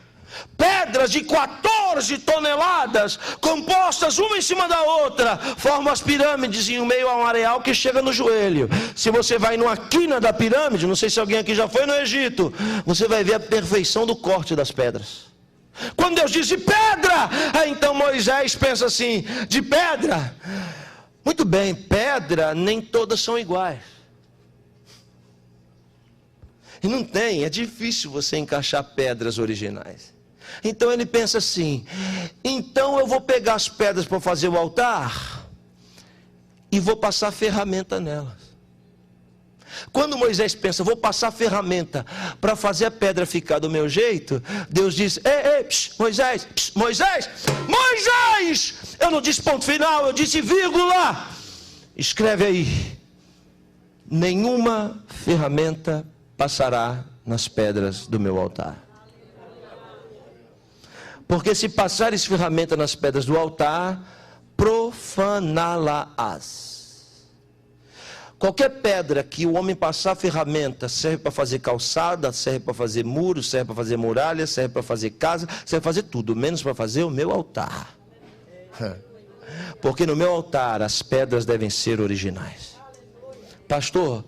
Pedras de 14 toneladas, compostas uma em cima da outra, formam as pirâmides em meio a um areal que chega no joelho. Se você vai numa quina da pirâmide, não sei se alguém aqui já foi no Egito, você vai ver a perfeição do corte das pedras. Quando Deus diz de pedra, aí então Moisés pensa assim: de pedra. Muito bem, pedra nem todas são iguais. E não tem, é difícil você encaixar pedras originais. Então ele pensa assim: então eu vou pegar as pedras para fazer o altar e vou passar ferramenta nelas. Quando Moisés pensa: vou passar ferramenta para fazer a pedra ficar do meu jeito, Deus diz: Moisés, eu não disse ponto final, eu disse vírgula. Escreve aí: nenhuma ferramenta passará nas pedras do meu altar. Porque se passares ferramenta nas pedras do altar, profaná-las. Qualquer pedra que o homem passar ferramenta serve para fazer calçada, serve para fazer muros, serve para fazer muralha, serve para fazer casa, serve para fazer tudo, menos para fazer o meu altar. Porque no meu altar as pedras devem ser originais. Pastor,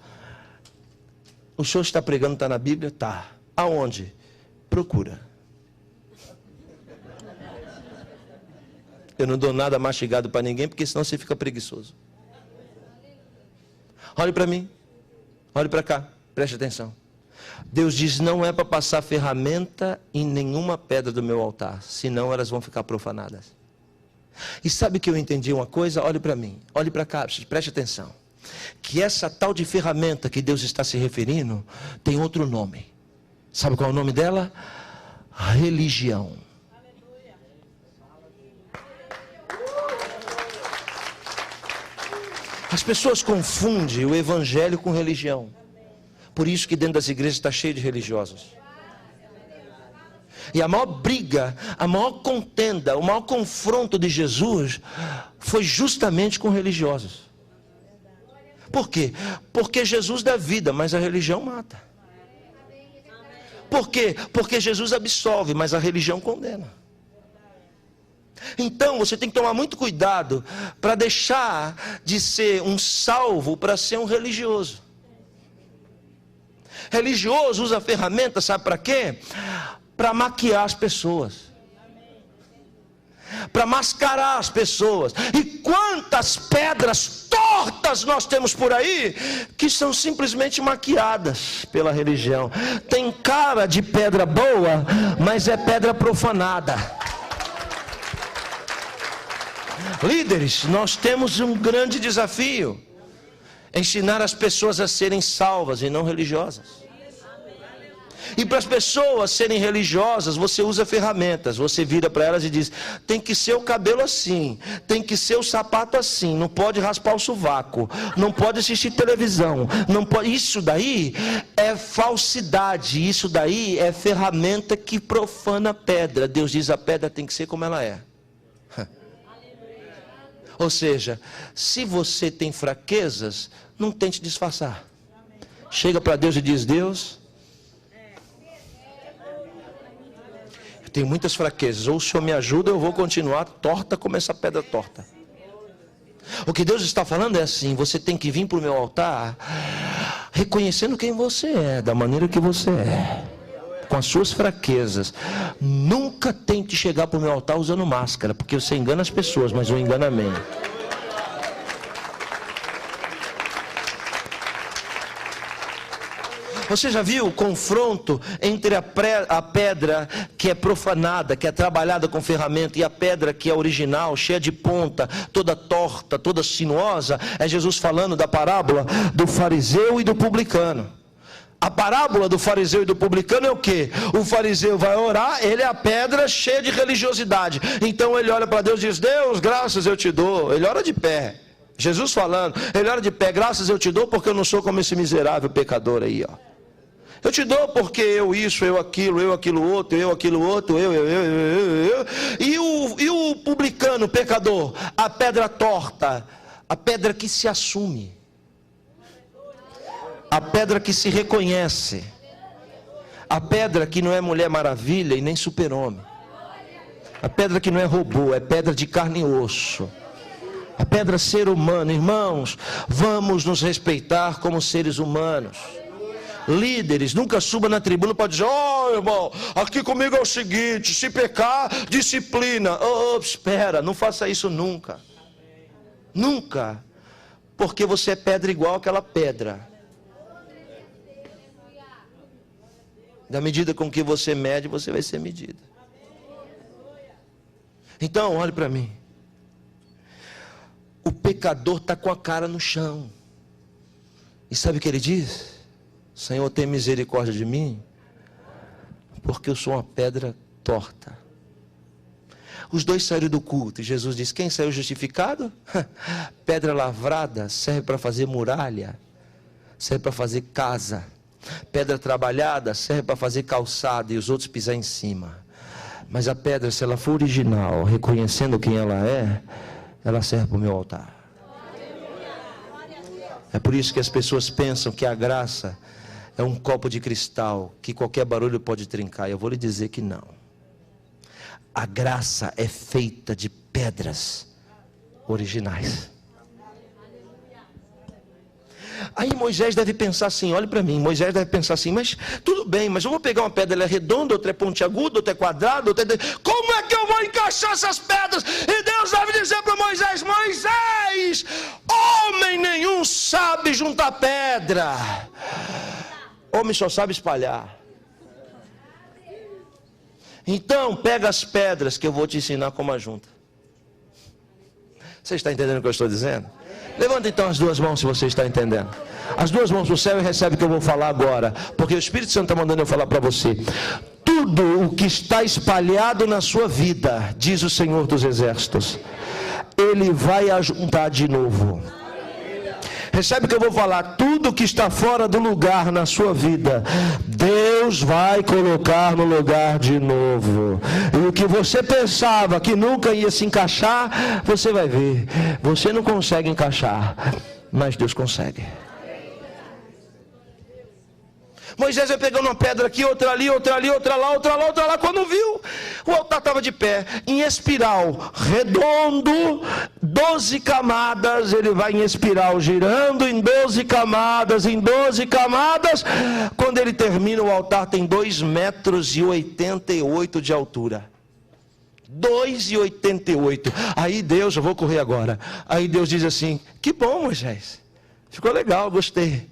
o senhor está pregando, está na Bíblia? Está. Aonde? Procura. Eu não dou nada mastigado para ninguém, porque senão você fica preguiçoso. Olhe para mim, olhe para cá, preste atenção. Deus diz: não é para passar ferramenta em nenhuma pedra do meu altar, senão elas vão ficar profanadas. E sabe que eu entendi uma coisa? Olhe para mim, olhe para cá, preste atenção. Que essa tal de ferramenta que Deus está se referindo tem outro nome. Sabe qual é o nome dela? Religião. As pessoas confundem o evangelho com religião. Por isso que dentro das igrejas está cheio de religiosos. E a maior briga, a maior contenda, o maior confronto de Jesus foi justamente com religiosos. Por quê? Porque Jesus dá vida, mas a religião mata. Por quê? Porque Jesus absolve, mas a religião condena. Então você tem que tomar muito cuidado para deixar de ser um salvo para ser um religioso. Religioso usa ferramenta, sabe para quê? Para maquiar as pessoas, para mascarar as pessoas. E quantas pedras tortas nós temos por aí que são simplesmente maquiadas pela religião. Tem cara de pedra boa, mas é pedra profanada. Líderes, nós temos um grande desafio: ensinar as pessoas a serem salvas e não religiosas. E para as pessoas serem religiosas, você usa ferramentas. Você vira para elas e diz: tem que ser o cabelo assim, tem que ser o sapato assim, não pode raspar o sovaco, não pode assistir televisão, não pode. Isso daí é falsidade, isso daí é ferramenta que profana a pedra. Deus diz: a pedra tem que ser como ela é. Ou seja, se você tem fraquezas, não tente disfarçar. Chega para Deus e diz: Deus, eu tenho muitas fraquezas, ou o Senhor me ajuda, eu vou continuar torta como essa pedra torta. O que Deus está falando é assim: você tem que vir para o meu altar reconhecendo quem você é, da maneira que você é, com as suas fraquezas. Nunca tente chegar para o meu altar usando máscara, porque você engana as pessoas, mas eu engano a mim. Você já viu o confronto entre a pedra que é profanada, que é trabalhada com ferramenta, e a pedra que é original, cheia de ponta, toda torta, toda sinuosa? É Jesus falando da parábola do fariseu e do publicano. A parábola do fariseu e do publicano é o quê? O fariseu vai orar, ele é a pedra cheia de religiosidade. Então ele olha para Deus e diz: Deus, graças eu te dou. Ele ora de pé. Jesus falando, ele ora de pé: graças eu te dou porque eu não sou como esse miserável pecador aí, ó. Eu te dou porque eu isso, eu aquilo outro, eu aquilo outro, eu. E o publicano, o pecador, a pedra torta, a pedra que se assume, a pedra que se reconhece, a pedra que não é Mulher Maravilha e nem Super-Homem, a pedra que não é robô, é pedra de carne e osso, a pedra ser humano. Irmãos, vamos nos respeitar como seres humanos. Líderes, nunca suba na tribuna para dizer: ó, irmão, aqui comigo é o seguinte, se pecar, disciplina. Espera, não faça isso nunca. Nunca. Porque você é pedra igual àquela pedra. Da medida com que você mede, você vai ser medido. Então, olhe para mim. O pecador está com a cara no chão. E sabe o que ele diz? Senhor, tem misericórdia de mim, porque eu sou uma pedra torta. Os dois saíram do culto e Jesus disse: quem saiu justificado? Pedra lavrada serve para fazer muralha, serve para fazer casa. Pedra trabalhada serve para fazer calçada e os outros pisar em cima. Mas a pedra, se ela for original, reconhecendo quem ela é, ela serve para o meu altar. É por isso que as pessoas pensam que a graça é um copo de cristal que qualquer barulho pode trincar. Eu vou lhe dizer que não. A graça é feita de pedras originais. Aí Moisés deve pensar assim, olhe para mim, Moisés deve pensar assim: mas tudo bem, mas eu vou pegar uma pedra, ela é redonda, outra é pontiaguda, outra é quadrada, outra é... Como é que eu vou encaixar essas pedras? E Deus deve dizer para Moisés: Moisés, homem nenhum sabe juntar pedra, homem só sabe espalhar. Então pega as pedras que eu vou te ensinar como a junta. Você está entendendo o que eu estou dizendo? Levanta então as duas mãos se você está entendendo. As duas mãos para o céu e recebe o que eu vou falar agora, porque o Espírito Santo está mandando eu falar para você. Tudo o que está espalhado na sua vida, diz o Senhor dos Exércitos, Ele vai ajuntar de novo. Recebe o que eu vou falar. Tudo que está fora do lugar na sua vida, Deus vai colocar no lugar de novo. E o que você pensava que nunca ia se encaixar, você vai ver, você não consegue encaixar. mas Deus consegue. Moisés vai pegando uma pedra aqui, outra ali, outra ali, outra lá, outra lá, outra lá. Quando viu, o altar estava de pé, em espiral, redondo, 12 camadas. Ele vai em espiral, girando em 12 camadas, em 12 camadas. Quando ele termina, o altar tem 2,88 metros de altura. 2,88. Aí Deus, eu vou correr agora. Aí Deus diz assim: que bom, Moisés, ficou legal, gostei.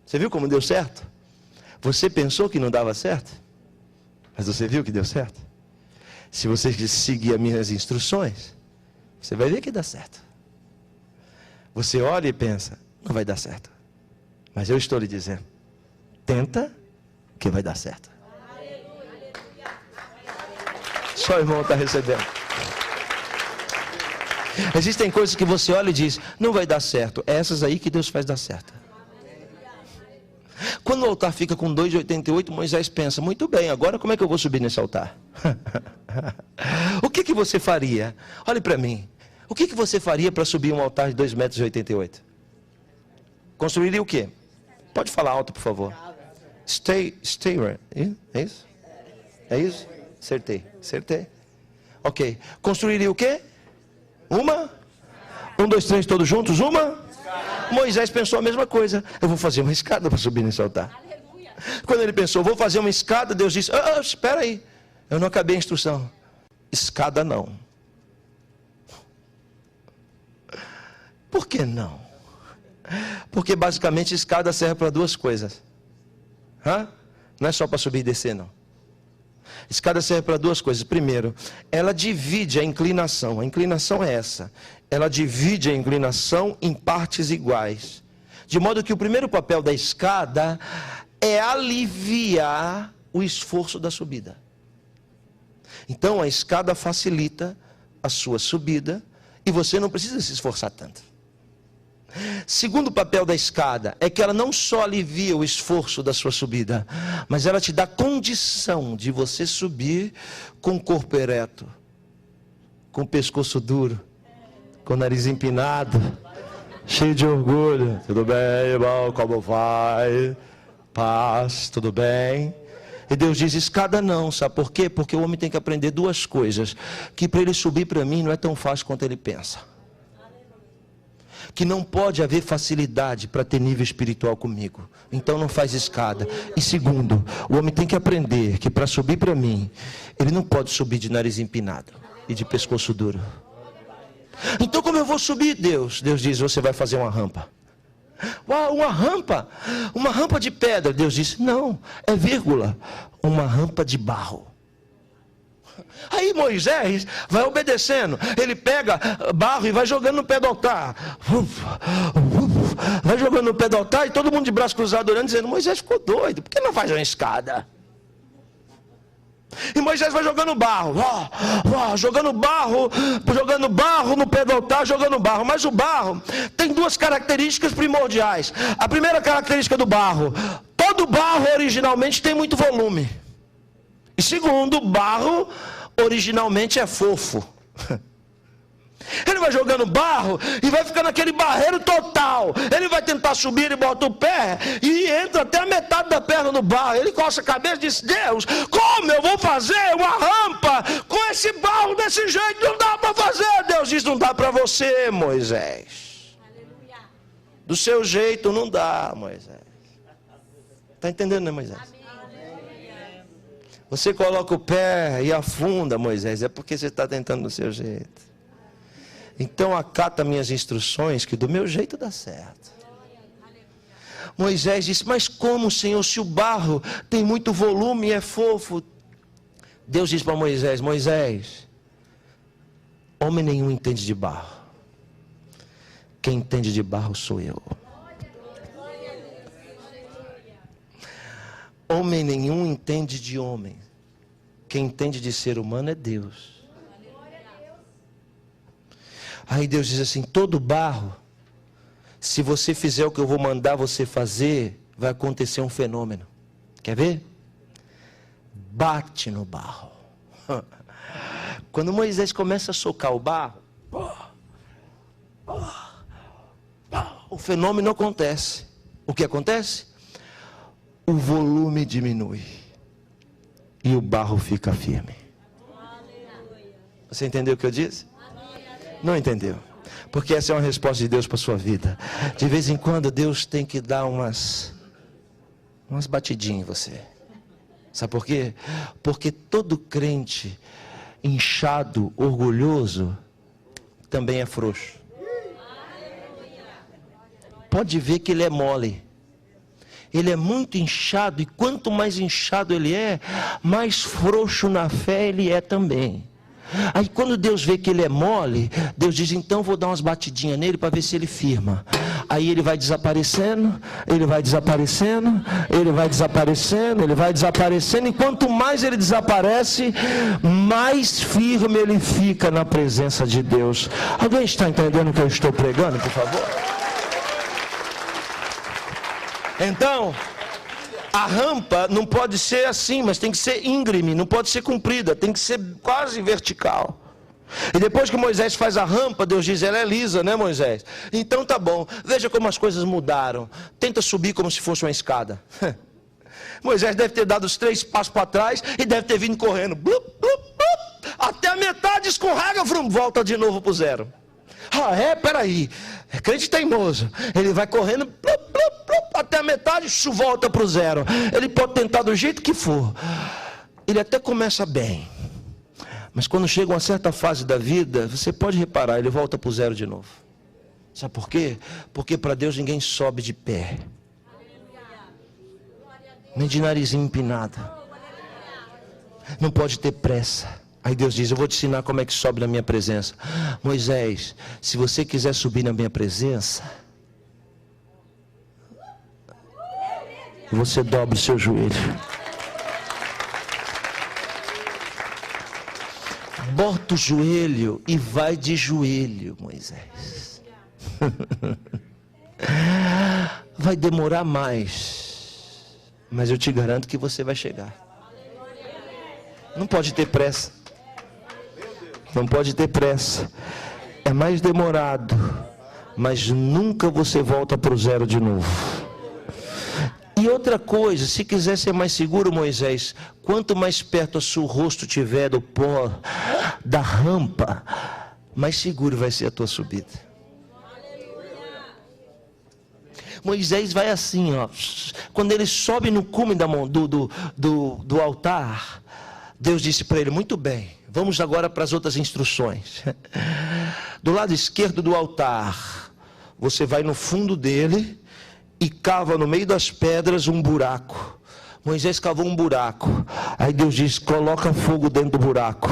Você viu como deu certo? Você pensou que não dava certo, mas você viu que deu certo? Se você seguir as minhas instruções, você vai ver que dá certo. Você olha e pensa: não vai dar certo, mas eu estou lhe dizendo, tenta que vai dar certo. Só o irmão está recebendo. Existem coisas que você olha e diz: não vai dar certo. É essas aí que Deus faz dar certo. Quando o altar fica com 2,88, Moisés pensa: muito bem, agora como é que eu vou subir nesse altar? O que você faria? Olhe para mim. O que você faria para subir um altar de 2,88 metros? Construiria o quê? Pode falar alto, por favor. Stay, é isso? É isso? Acertei. Ok. Construiria o quê? Uma? 1, 2, 3, todos juntos? Uma? Moisés pensou a mesma coisa: eu vou fazer uma escada para subir nesse altar. Quando ele pensou, vou fazer uma escada, Deus disse: espera aí, eu não acabei a instrução. Escada não. Por que não? Porque basicamente escada serve para duas coisas. Não é só para subir e descer, não. Escada serve para duas coisas. Primeiro, ela divide a inclinação. A inclinação é essa. Ela divide a inclinação em partes iguais. De modo que o primeiro papel da escada é aliviar o esforço da subida. Então a escada facilita a sua subida e você não precisa se esforçar tanto. Segundo papel da escada é que ela não só alivia o esforço da sua subida, mas ela te dá condição de você subir com o corpo ereto, com o pescoço duro, com o nariz empinado, cheio de orgulho. Tudo bem, irmão? Como vai? Paz, tudo bem? E Deus diz: escada não, sabe por quê? Porque o homem tem que aprender duas coisas: que para ele subir para mim não é tão fácil quanto ele pensa, que não pode haver facilidade para ter nível espiritual comigo, então não faz escada. E segundo, o homem tem que aprender que para subir para mim, ele não pode subir de nariz empinado e de pescoço duro. Então como eu vou subir, Deus? Deus diz: você vai fazer uma rampa. Uau, uma rampa de pedra. Deus disse: não, é vírgula, uma rampa de barro. Aí Moisés vai obedecendo. Ele pega barro e vai jogando no pé do altar. Vai jogando no pé do altar e todo mundo de braço cruzado olhando, dizendo: Moisés ficou doido, por que não faz uma escada? E Moisés vai jogando barro, jogando barro no pé do altar, jogando barro. Mas o barro tem duas características primordiais. A primeira característica do barro: todo barro originalmente tem muito volume. E segundo, o barro originalmente é fofo. Ele vai jogando barro e vai ficando aquele barreiro total. Ele vai tentar subir, ele bota o pé e entra até a metade da perna no barro. Ele coça a cabeça e diz: Deus, como eu vou fazer uma rampa com esse barro desse jeito? Não dá para fazer. Deus diz: não dá para você, Moisés. Do seu jeito não dá, Moisés. Está entendendo, né, Moisés? Você coloca o pé e afunda, Moisés, é porque você está tentando do seu jeito. Então acata minhas instruções, que do meu jeito dá certo. Moisés disse: mas como, Senhor, se o barro tem muito volume e é fofo? Deus disse para Moisés: Moisés, homem nenhum entende de barro. Quem entende de barro sou eu. Homem nenhum entende de homem. Quem entende de ser humano é Deus. Aí Deus diz assim: todo barro, se você fizer o que eu vou mandar você fazer, vai acontecer um fenômeno. Quer ver? Bate no barro. Quando Moisés começa a socar o barro, o fenômeno acontece. O que acontece? O volume diminui e o barro fica firme. Você entendeu o que eu disse? Não entendeu? Porque essa é uma resposta de Deus para a sua vida. De vez em quando Deus tem que dar umas batidinhas em você. Sabe por quê? Porque todo crente inchado, orgulhoso, também é frouxo. Pode ver que ele é mole. Ele é muito inchado, e quanto mais inchado ele é, mais frouxo na fé ele é também. Aí quando Deus vê que ele é mole, Deus diz, então vou dar umas batidinhas nele para ver se ele firma. Aí ele vai desaparecendo, ele vai desaparecendo, ele vai desaparecendo, ele vai desaparecendo, e quanto mais ele desaparece, mais firme ele fica na presença de Deus. Alguém está entendendo o que eu estou pregando, por favor? Então, a rampa não pode ser assim, mas tem que ser íngreme, não pode ser comprida, tem que ser quase vertical. E depois que Moisés faz a rampa, Deus diz, ela é lisa, né, Moisés? Então tá bom, veja como as coisas mudaram. Tenta subir como se fosse uma escada. Moisés deve ter dado os 3 passos para trás e deve ter vindo correndo. Blup, blup, blup, até a metade escorrega, volta de novo para o zero. Peraí, é crente teimoso. Ele vai correndo, blup, blup, blup, até a metade, volta para o zero. Ele pode tentar do jeito que for. Ele até começa bem. Mas quando chega uma certa fase da vida, você pode reparar, ele volta para o zero de novo. Sabe por quê? Porque para Deus ninguém sobe de pé. Nem de narizinho empinado. Não pode ter pressa. Aí Deus diz, eu vou te ensinar como é que sobe na minha presença. Moisés, se você quiser subir na minha presença, você dobra o seu joelho. Bota o joelho e vai de joelho, Moisés. Vai demorar mais, mas eu te garanto que você vai chegar. Não pode ter pressa. Não pode ter pressa. É mais demorado, mas nunca você volta para o zero de novo. E outra coisa, se quiser ser mais seguro, Moisés, quanto mais perto o seu rosto tiver do pó da rampa, mais seguro vai ser a tua subida. Moisés vai assim, ó. Quando ele sobe no cume do altar, Deus disse para ele, muito bem, vamos agora para as outras instruções. Do lado esquerdo do altar, você vai no fundo dele e cava no meio das pedras um buraco. Moisés cavou um buraco. Aí Deus diz, coloca fogo dentro do buraco.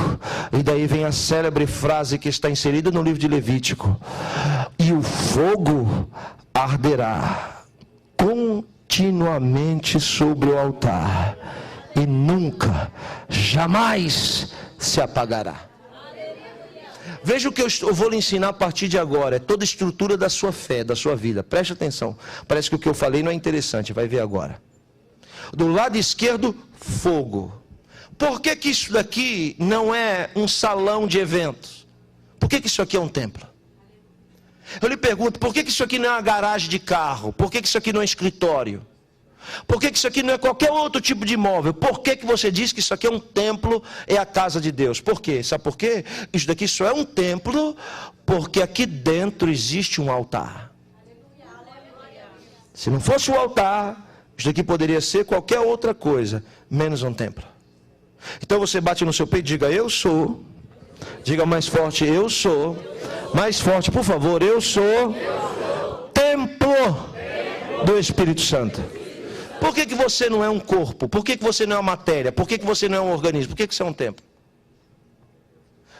E daí vem a célebre frase que está inserida no livro de Levítico. E o fogo arderá continuamente sobre o altar. E nunca, jamais se apagará. Veja o que eu vou lhe ensinar a partir de agora. É toda a estrutura da sua fé, da sua vida. Preste atenção. Parece que o que eu falei não é interessante. Vai ver agora. Do lado esquerdo, fogo. Por que que isso daqui não é um salão de eventos? Por que que isso aqui é um templo? Eu lhe pergunto, por que que isso aqui não é uma garagem de carro? Por que que isso aqui não é escritório? Por que que isso aqui não é qualquer outro tipo de imóvel? Por que que você diz que isso aqui é um templo, é a casa de Deus? Por quê? Sabe por quê? Isso daqui só é um templo porque aqui dentro existe um altar. Se não fosse o altar, isso daqui poderia ser qualquer outra coisa, menos um templo. Então você bate no seu peito e diga, eu sou. Diga mais forte, eu sou. Mais forte, por favor, eu sou templo do Espírito Santo. Por que que você não é um corpo? Por que que você não é uma matéria? Por que que você não é um organismo? Por que que você é um templo?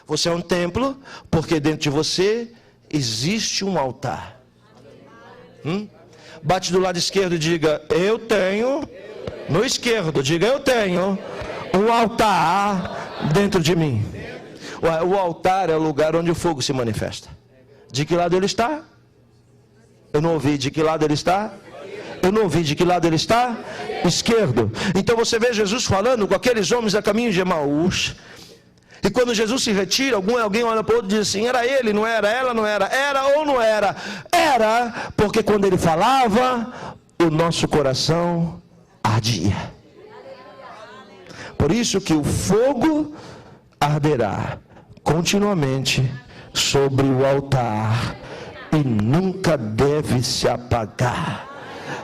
Você é um templo porque dentro de você existe um altar. Bate do lado esquerdo e diga, eu tenho. No esquerdo, diga, eu tenho um altar dentro de mim. O altar é o lugar onde o fogo se manifesta. De que lado ele está? Eu não ouvi. De que lado ele está? Eu não ouvi. De que lado ele está? Esquerdo. Então você vê Jesus falando com aqueles homens a caminho de Emaús. E quando Jesus se retira, alguém olha para o outro e diz assim, era ele, não era, ela não era, era ou não era? era porque quando ele falava, o nosso coração ardia. Por isso que o fogo arderá continuamente sobre o altar e nunca deve se apagar.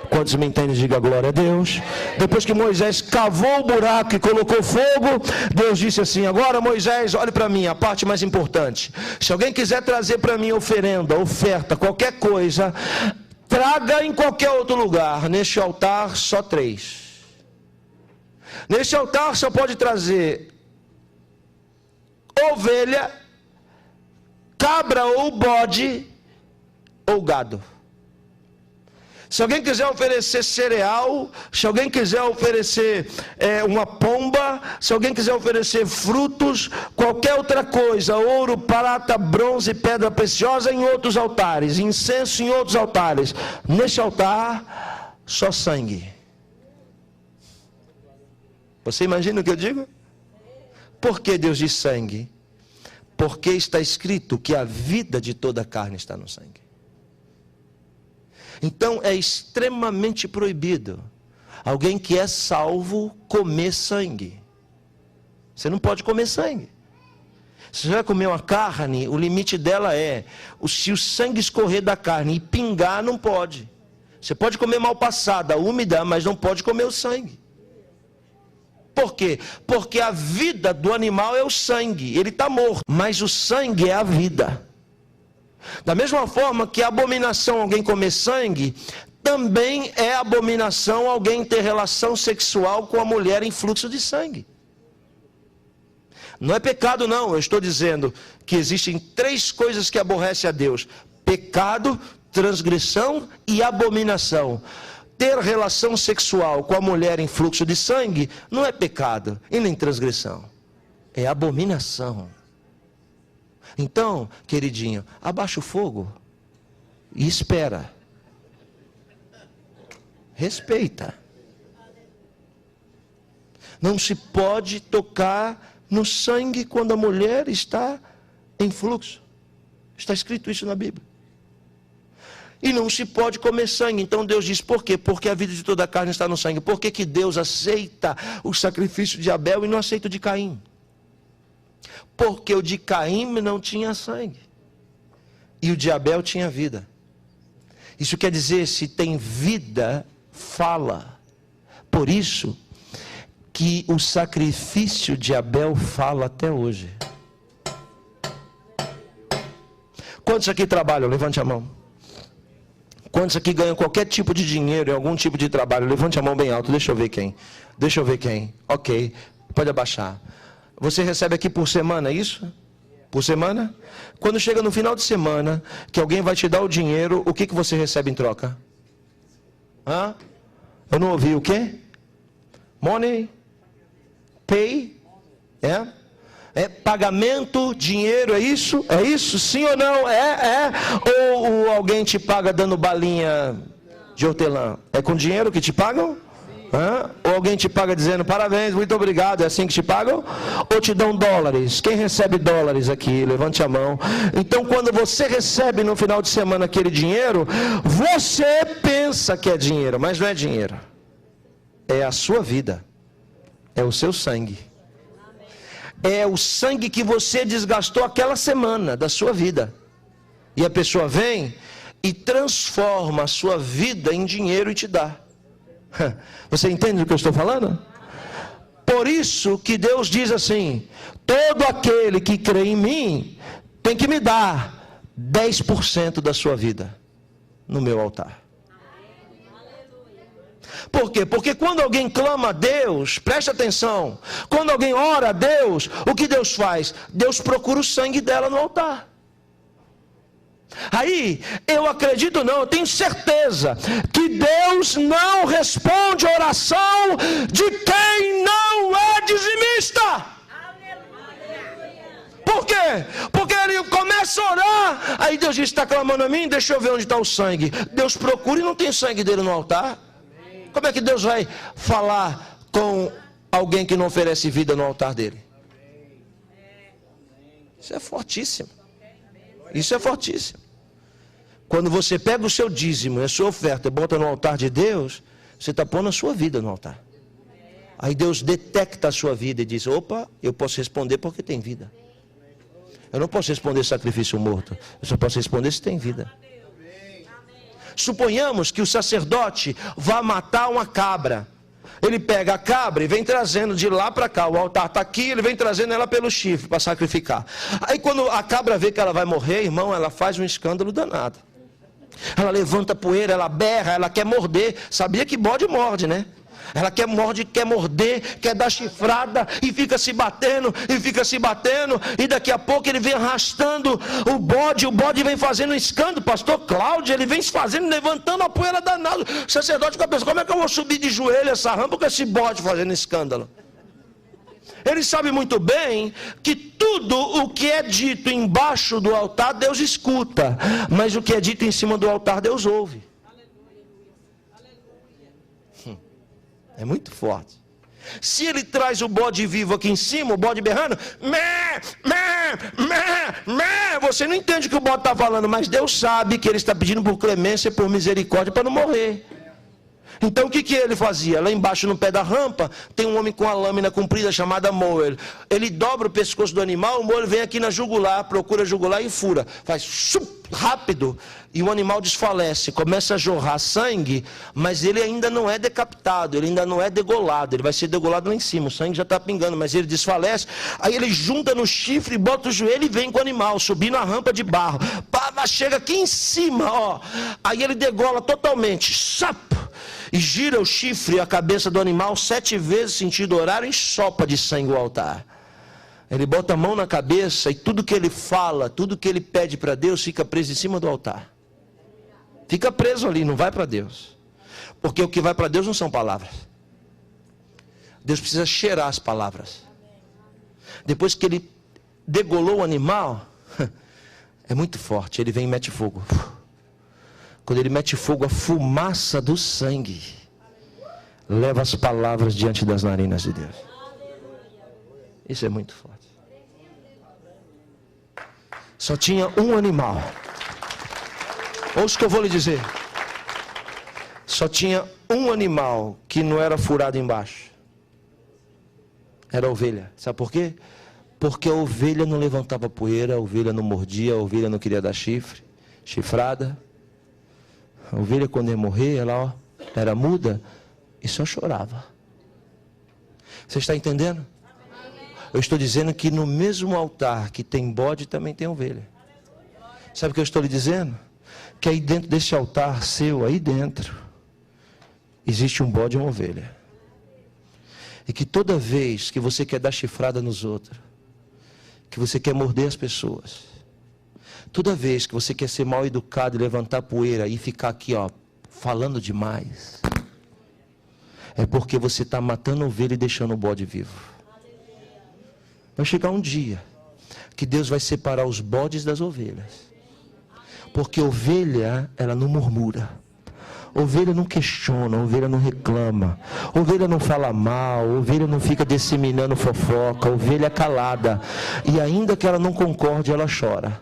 Quantos me entendem, diga glória a Deus. Depois que Moisés cavou o buraco e colocou fogo, Deus disse assim: agora Moisés, olhe para mim, a parte mais importante. Se alguém quiser trazer para mim oferenda, oferta, qualquer coisa, traga em qualquer outro lugar. Neste altar só 3. Neste altar só pode trazer ovelha, cabra ou bode ou gado. Se alguém quiser oferecer cereal, se alguém quiser oferecer uma pomba, se alguém quiser oferecer frutos, qualquer outra coisa, ouro, prata, bronze, pedra preciosa, em outros altares, incenso em outros altares. Neste altar, só sangue. Você imagina o que eu digo? Por que Deus diz sangue? Porque está escrito que a vida de toda a carne está no sangue. Então é extremamente proibido alguém que é salvo comer sangue. Você não pode comer sangue. Se você vai comer uma carne, o limite dela é, se o sangue escorrer da carne e pingar, não pode. Você pode comer mal passada, úmida, mas não pode comer o sangue. Por quê? Porque a vida do animal é o sangue, ele está morto, mas o sangue é a vida. Da mesma forma que é abominação alguém comer sangue, também é abominação alguém ter relação sexual com a mulher em fluxo de sangue. Não é pecado não, eu estou dizendo que existem 3 coisas que aborrecem a Deus: pecado, transgressão e abominação. Ter relação sexual com a mulher em fluxo de sangue não é pecado e nem transgressão, é abominação. Então, queridinho, abaixa o fogo e espera. Respeita. Não se pode tocar no sangue quando a mulher está em fluxo. Está escrito isso na Bíblia. E não se pode comer sangue. Então Deus diz, por quê? Porque a vida de toda a carne está no sangue. Por que que Deus aceita o sacrifício de Abel e não aceita o de Caim? Porque o de Caim não tinha sangue e o de Abel tinha vida. Isso quer dizer, se tem vida, fala. Por isso que o sacrifício de Abel fala até hoje. Quantos aqui trabalham? Levante a mão. Quantos aqui ganham qualquer tipo de dinheiro em algum tipo de trabalho? Levante a mão bem alto, deixa eu ver quem. Deixa eu ver quem. Ok, pode abaixar. Você recebe aqui por semana, é isso? Por semana? Quando chega no final de semana, que alguém vai te dar o dinheiro, o que você recebe em troca? Hã? Eu não ouvi, o quê? Money? Pay? É pagamento, dinheiro, é isso? É isso? Sim ou não? Ou alguém te paga dando balinha de hortelã? É com dinheiro que te pagam? Ou alguém te paga dizendo parabéns, muito obrigado, é assim que te pagam? Ou te dão dólares? Quem recebe dólares aqui? Levante a mão. Então quando você recebe no final de semana aquele dinheiro, você pensa que é dinheiro, mas não é dinheiro. É a sua vida. É o seu sangue. É o sangue que você desgastou aquela semana da sua vida. E a pessoa vem e transforma a sua vida em dinheiro e te dá. Você entende o que eu estou falando? Por isso que Deus diz assim: todo aquele que crê em mim tem que me dar 10% da sua vida no meu altar. Por quê? Porque quando alguém clama a Deus, preste atenção, quando alguém ora a Deus, o que Deus faz? Deus procura o sangue dela no altar. Aí, eu acredito não, eu tenho certeza que Deus não responde a oração de quem não é dizimista. Por quê? Porque ele começa a orar, aí Deus diz, está clamando a mim, deixa eu ver onde está o sangue. Deus procura e não tem sangue dele no altar. Como é que Deus vai falar com alguém que não oferece vida no altar dele? Isso é fortíssimo. Isso é fortíssimo. Quando você pega o seu dízimo e a sua oferta e bota no altar de Deus, você está pondo a sua vida no altar. Aí Deus detecta a sua vida e diz: opa, eu posso responder porque tem vida. Eu não posso responder sacrifício morto. Eu só posso responder se tem vida. Suponhamos que o sacerdote vá matar uma cabra. Ele pega a cabra e vem trazendo de lá para cá. O altar está aqui, ele vem trazendo ela pelo chifre para sacrificar. Aí quando a cabra vê que ela vai morrer, irmão, ela faz um escândalo danado. Ela levanta poeira, ela berra, ela quer morder. Sabia que bode morde, né? Ela quer morder, quer dar chifrada e fica se batendo, e daqui a pouco ele vem arrastando o bode vem fazendo um escândalo. Pastor Cláudio, ele vem se fazendo, levantando a poeira danada. O sacerdote fica pensando: como é que eu vou subir de joelho essa rampa com esse bode fazendo escândalo? Ele sabe muito bem que tudo o que é dito embaixo do altar Deus escuta, mas o que é dito em cima do altar Deus ouve. É muito forte. Se ele traz o bode vivo aqui em cima, o bode berrando, mé, mé, mé, mé, você não entende o que o bode está falando, mas Deus sabe que ele está pedindo por clemência e por misericórdia para não morrer. Então o que ele fazia? Lá embaixo no pé da rampa tem um homem com a lâmina comprida chamada moer. Ele dobra o pescoço do animal, o moer vem aqui na jugular, procura a jugular e fura. Faz rápido e o animal desfalece, começa a jorrar sangue, mas ele ainda não é decapitado, ele ainda não é degolado, ele vai ser degolado lá em cima, o sangue já está pingando, mas ele desfalece. Aí ele junta no chifre, bota o joelho e vem com o animal, subindo a rampa de barro. Chega aqui em cima, ó. Aí ele degola totalmente, sapo. E gira o chifre, a cabeça do animal 7 vezes sentido horário, e sopa de sangue o altar. Ele bota a mão na cabeça e tudo que ele fala, tudo que ele pede para Deus fica preso em cima do altar. Fica preso ali, não vai para Deus. Porque o que vai para Deus não são palavras. Deus precisa cheirar as palavras. Depois que ele degolou o animal, é muito forte, ele vem e mete fogo. Quando ele mete fogo, a fumaça do sangue leva as palavras diante das narinas de Deus. Isso é muito forte. Só tinha um animal. Ouça o que eu vou lhe dizer. Só tinha um animal que não era furado embaixo. Era a ovelha. Sabe por quê? Porque a ovelha não levantava poeira, a ovelha não mordia, a ovelha não queria dar chifrada. A ovelha, quando ia morrer, ela era muda e só chorava. Você está entendendo? Eu estou dizendo que no mesmo altar que tem bode, também tem ovelha. Sabe o que eu estou lhe dizendo? Que aí dentro desse altar seu, aí dentro, existe um bode e uma ovelha. E que toda vez que você quer dar chifrada nos outros, que você quer morder as pessoas, toda vez que você quer ser mal educado e levantar poeira e ficar aqui, ó, falando demais, é porque você está matando a ovelha e deixando o bode vivo. Vai chegar um dia que Deus vai separar os bodes das ovelhas. Porque ovelha, ela não murmura. Ovelha não questiona, ovelha não reclama, ovelha não fala mal, ovelha não fica disseminando fofoca, ovelha é calada. E ainda que ela não concorde, ela chora.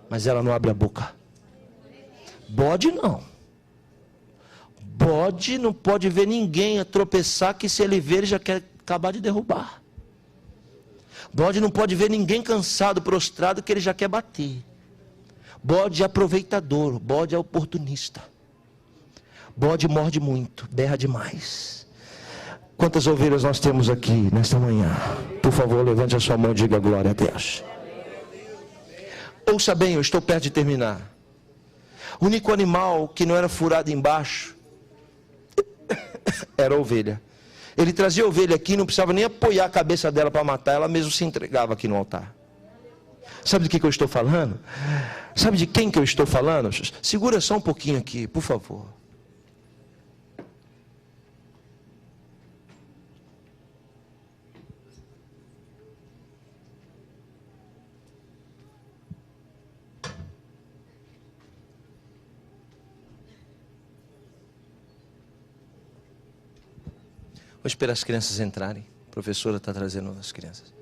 Mas ela não abre a boca. Bode não. Bode não pode ver ninguém a tropeçar, que se ele ver, ele já quer acabar de derrubar. Bode não pode ver ninguém cansado, prostrado, que ele já quer bater. Bode é aproveitador, bode é oportunista. Bode morde muito, berra demais. Quantas ovelhas nós temos aqui nesta manhã? Por favor, levante a sua mão e diga glória a Deus. Ouça bem, eu estou perto de terminar. O único animal que não era furado embaixo era a ovelha. Ele trazia a ovelha aqui, não precisava nem apoiar a cabeça dela para matar, ela mesmo se entregava aqui no altar. Sabe de que eu estou falando? Sabe de quem que eu estou falando? Segura só um pouquinho aqui, por favor. Vou esperar as crianças entrarem. A professora está trazendo as crianças.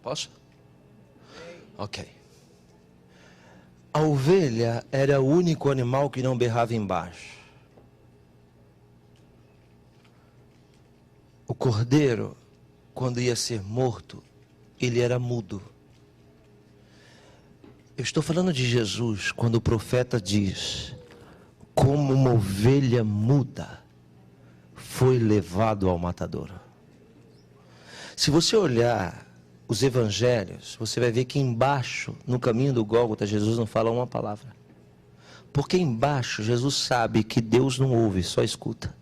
Posso? Ok. A ovelha era o único animal que não berrava embaixo. O cordeiro, quando ia ser morto, ele era mudo. Eu estou falando de Jesus, quando o profeta diz: como uma ovelha muda, foi levado ao matadouro. Se você olhar os evangelhos, você vai ver que embaixo, no caminho do Gólgota, Jesus não fala uma palavra. Porque embaixo, Jesus sabe que Deus não ouve, só escuta.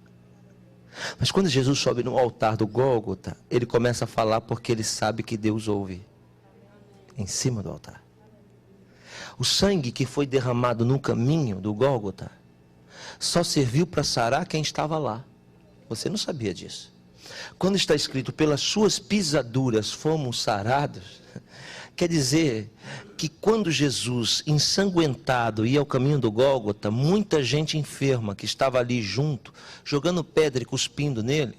Mas quando Jesus sobe no altar do Gólgota, ele começa a falar porque ele sabe que Deus ouve. Em cima do altar. O sangue que foi derramado no caminho do Gólgota só serviu para sarar quem estava lá. Você não sabia disso. Quando está escrito, pelas suas pisaduras fomos sarados, quer dizer que quando Jesus, ensanguentado, ia ao caminho do Gólgota, muita gente enferma que estava ali junto, jogando pedra e cuspindo nele,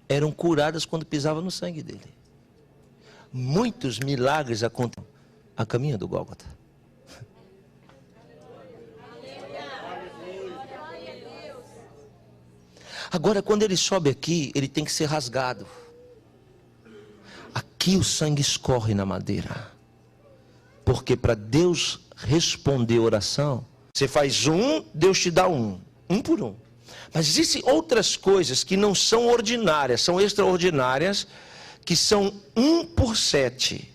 eram curadas quando pisavam no sangue dele. Muitos milagres acontecem a caminho do Gólgota. Agora, quando ele sobe aqui, ele tem que ser rasgado. Aqui o sangue escorre na madeira. Porque para Deus responder a oração, você faz um, Deus te dá um por um. Mas existem outras coisas que não são ordinárias, são extraordinárias, que são 1 por 7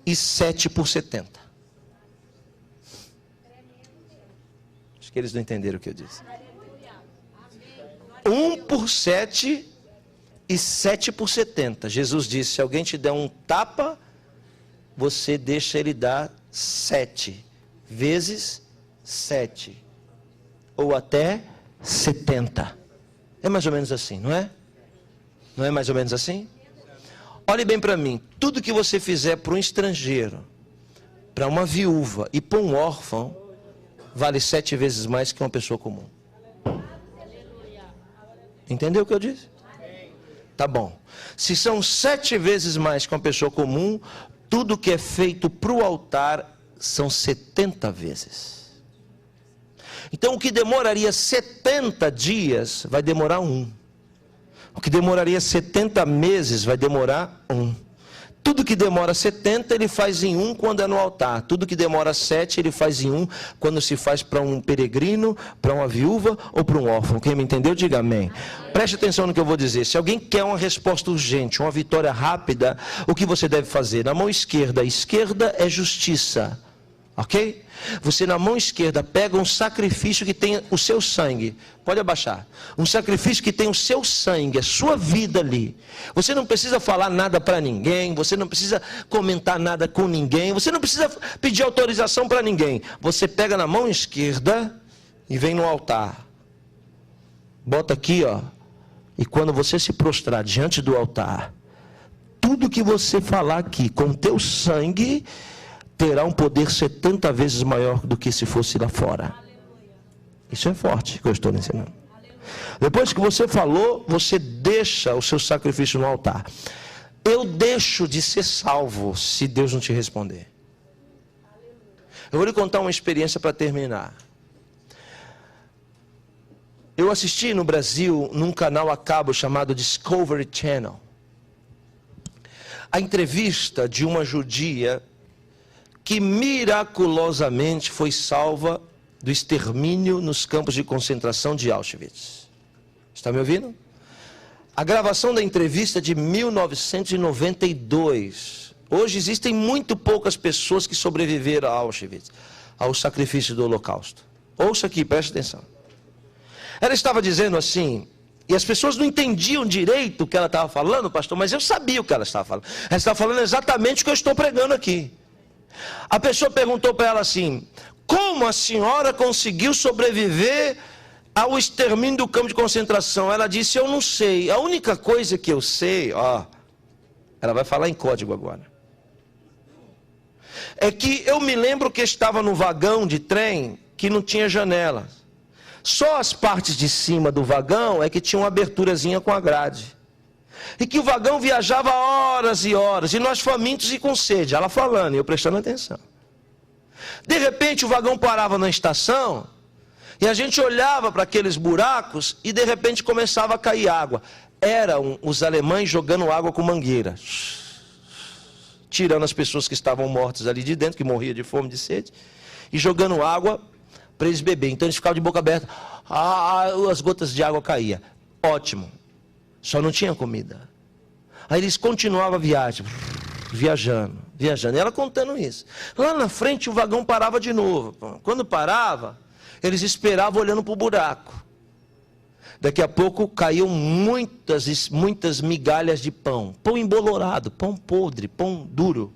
e 7 por 70. Acho que eles não entenderam o que eu disse. 1 por 7 e 7 por 70. Jesus disse: se alguém te der um tapa, você deixa ele dar 7 vezes 7. Ou até 70. É mais ou menos assim, não é? Não é mais ou menos assim? Olhe bem para mim. Tudo que você fizer para um estrangeiro, para uma viúva e para um órfão, vale 7 vezes mais que uma pessoa comum. Entendeu o que eu disse? Tá bom. Se são 7 vezes mais que uma pessoa comum, tudo que é feito para o altar são 70 vezes. Então o que demoraria 70 dias vai demorar 1. O que demoraria 70 meses vai demorar 1. Tudo que demora 70 ele faz em 1 quando é no altar. Tudo que demora 7 ele faz em 1 quando se faz para um peregrino, para uma viúva ou para um órfão. Quem me entendeu, diga amém. Preste atenção no que eu vou dizer. Se alguém quer uma resposta urgente, uma vitória rápida, o que você deve fazer? Na mão esquerda, esquerda é justiça. Ok? Você na mão esquerda pega um sacrifício que tem o seu sangue. Pode abaixar. Um sacrifício que tem o seu sangue, a sua vida ali. Você não precisa falar nada para ninguém. Você não precisa comentar nada com ninguém. Você não precisa pedir autorização para ninguém. Você pega na mão esquerda e vem no altar. Bota aqui, ó. E quando você se prostrar diante do altar, tudo que você falar aqui com o teu sangue terá um poder 70 vezes maior do que se fosse lá fora. Isso é forte que eu estou ensinando. Depois que você falou, você deixa o seu sacrifício no altar. Eu deixo de ser salvo se Deus não te responder. Eu vou lhe contar uma experiência para terminar. Eu assisti no Brasil, num canal a cabo chamado Discovery Channel, a entrevista de uma judia que miraculosamente foi salva do extermínio nos campos de concentração de Auschwitz. Está me ouvindo? A gravação da entrevista é de 1992. Hoje existem muito poucas pessoas que sobreviveram a Auschwitz, ao sacrifício do Holocausto. Ouça aqui, preste atenção. Ela estava dizendo assim, e as pessoas não entendiam direito o que ela estava falando, pastor, mas eu sabia o que ela estava falando. Ela estava falando exatamente o que eu estou pregando aqui. A pessoa perguntou para ela assim: como a senhora conseguiu sobreviver ao extermínio do campo de concentração? Ela disse: eu não sei. A única coisa que eu sei, ó, ela vai falar em código agora, é que eu me lembro que estava no vagão de trem que não tinha janelas. Só as partes de cima do vagão é que tinha uma aberturazinha com a grade. E que o vagão viajava horas e horas, e nós famintos e com sede, ela falando e eu prestando atenção. De repente o vagão parava na estação, e a gente olhava para aqueles buracos, e de repente começava a cair água. Eram os alemães jogando água com mangueira, tirando as pessoas que estavam mortas ali de dentro, que morriam de fome, de sede, e jogando água para eles beberem. Então eles ficavam de boca aberta, as gotas de água caíam. Ótimo, só não tinha comida. Aí eles continuavam a viagem, viajando, e ela contando isso. Lá na frente o vagão parava de novo. Quando parava, eles esperavam olhando para o buraco. Daqui a pouco caíam muitas migalhas de pão. Pão embolorado, pão podre, pão duro.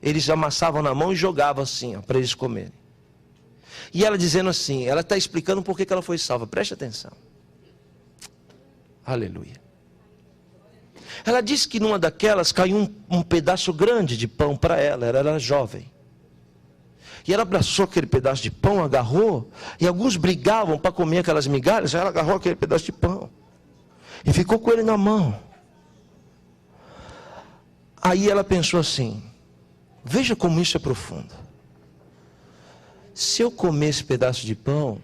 Eles amassavam na mão e jogavam assim, para eles comerem. E ela dizendo assim, ela está explicando por que ela foi salva. Preste atenção. Aleluia. Ela disse que numa daquelas caiu um pedaço grande de pão para ela. Ela era jovem. E ela abraçou aquele pedaço de pão, agarrou, e alguns brigavam para comer aquelas migalhas, ela agarrou aquele pedaço de pão, e ficou com ele na mão. Aí ela pensou assim, veja como isso é profundo. Se eu comer esse pedaço de pão,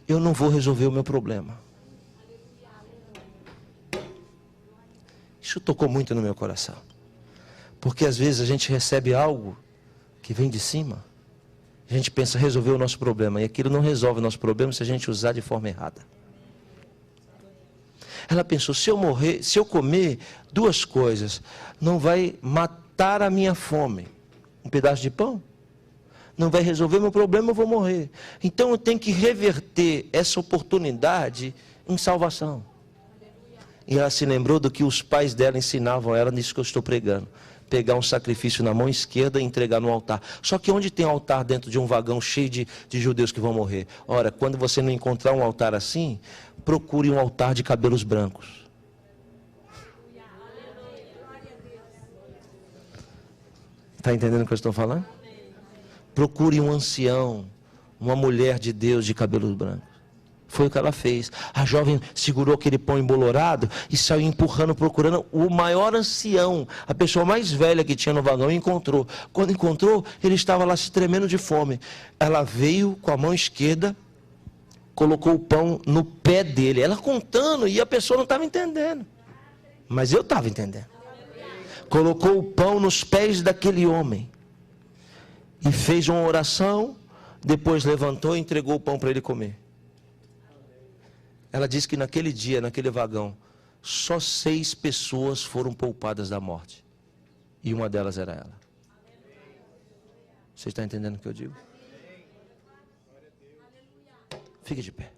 eu não vou resolver o meu problema. Isso tocou muito no meu coração. Porque às vezes a gente recebe algo que vem de cima, a gente pensa resolver o nosso problema, e aquilo não resolve o nosso problema se a gente usar de forma errada. Ela pensou, se eu morrer, se eu comer duas coisas, não vai matar a minha fome. Um pedaço de pão? Não vai resolver meu problema, eu vou morrer. Então eu tenho que reverter essa oportunidade em salvação. E ela se lembrou do que os pais dela ensinavam a ela nisso que eu estou pregando. Pegar um sacrifício na mão esquerda e entregar no altar. Só que onde tem altar dentro de um vagão cheio de judeus que vão morrer? Ora, quando você não encontrar um altar assim, procure um altar de cabelos brancos. Está entendendo o que eu estou falando? Procure um ancião, uma mulher de Deus de cabelos brancos. Foi o que ela fez. A jovem segurou aquele pão embolorado e saiu empurrando, procurando o maior ancião, a pessoa mais velha que tinha no vagão, e encontrou. Quando encontrou, ele estava lá se tremendo de fome. Ela veio com a mão esquerda, colocou o pão no pé dele. Ela contando, e a pessoa não estava entendendo. Mas eu estava entendendo. Colocou o pão nos pés daquele homem. E fez uma oração, depois levantou e entregou o pão para ele comer. Ela disse que naquele dia, naquele vagão, só 6 pessoas foram poupadas da morte. E uma delas era ela. Você está entendendo o que eu digo? Fique de pé.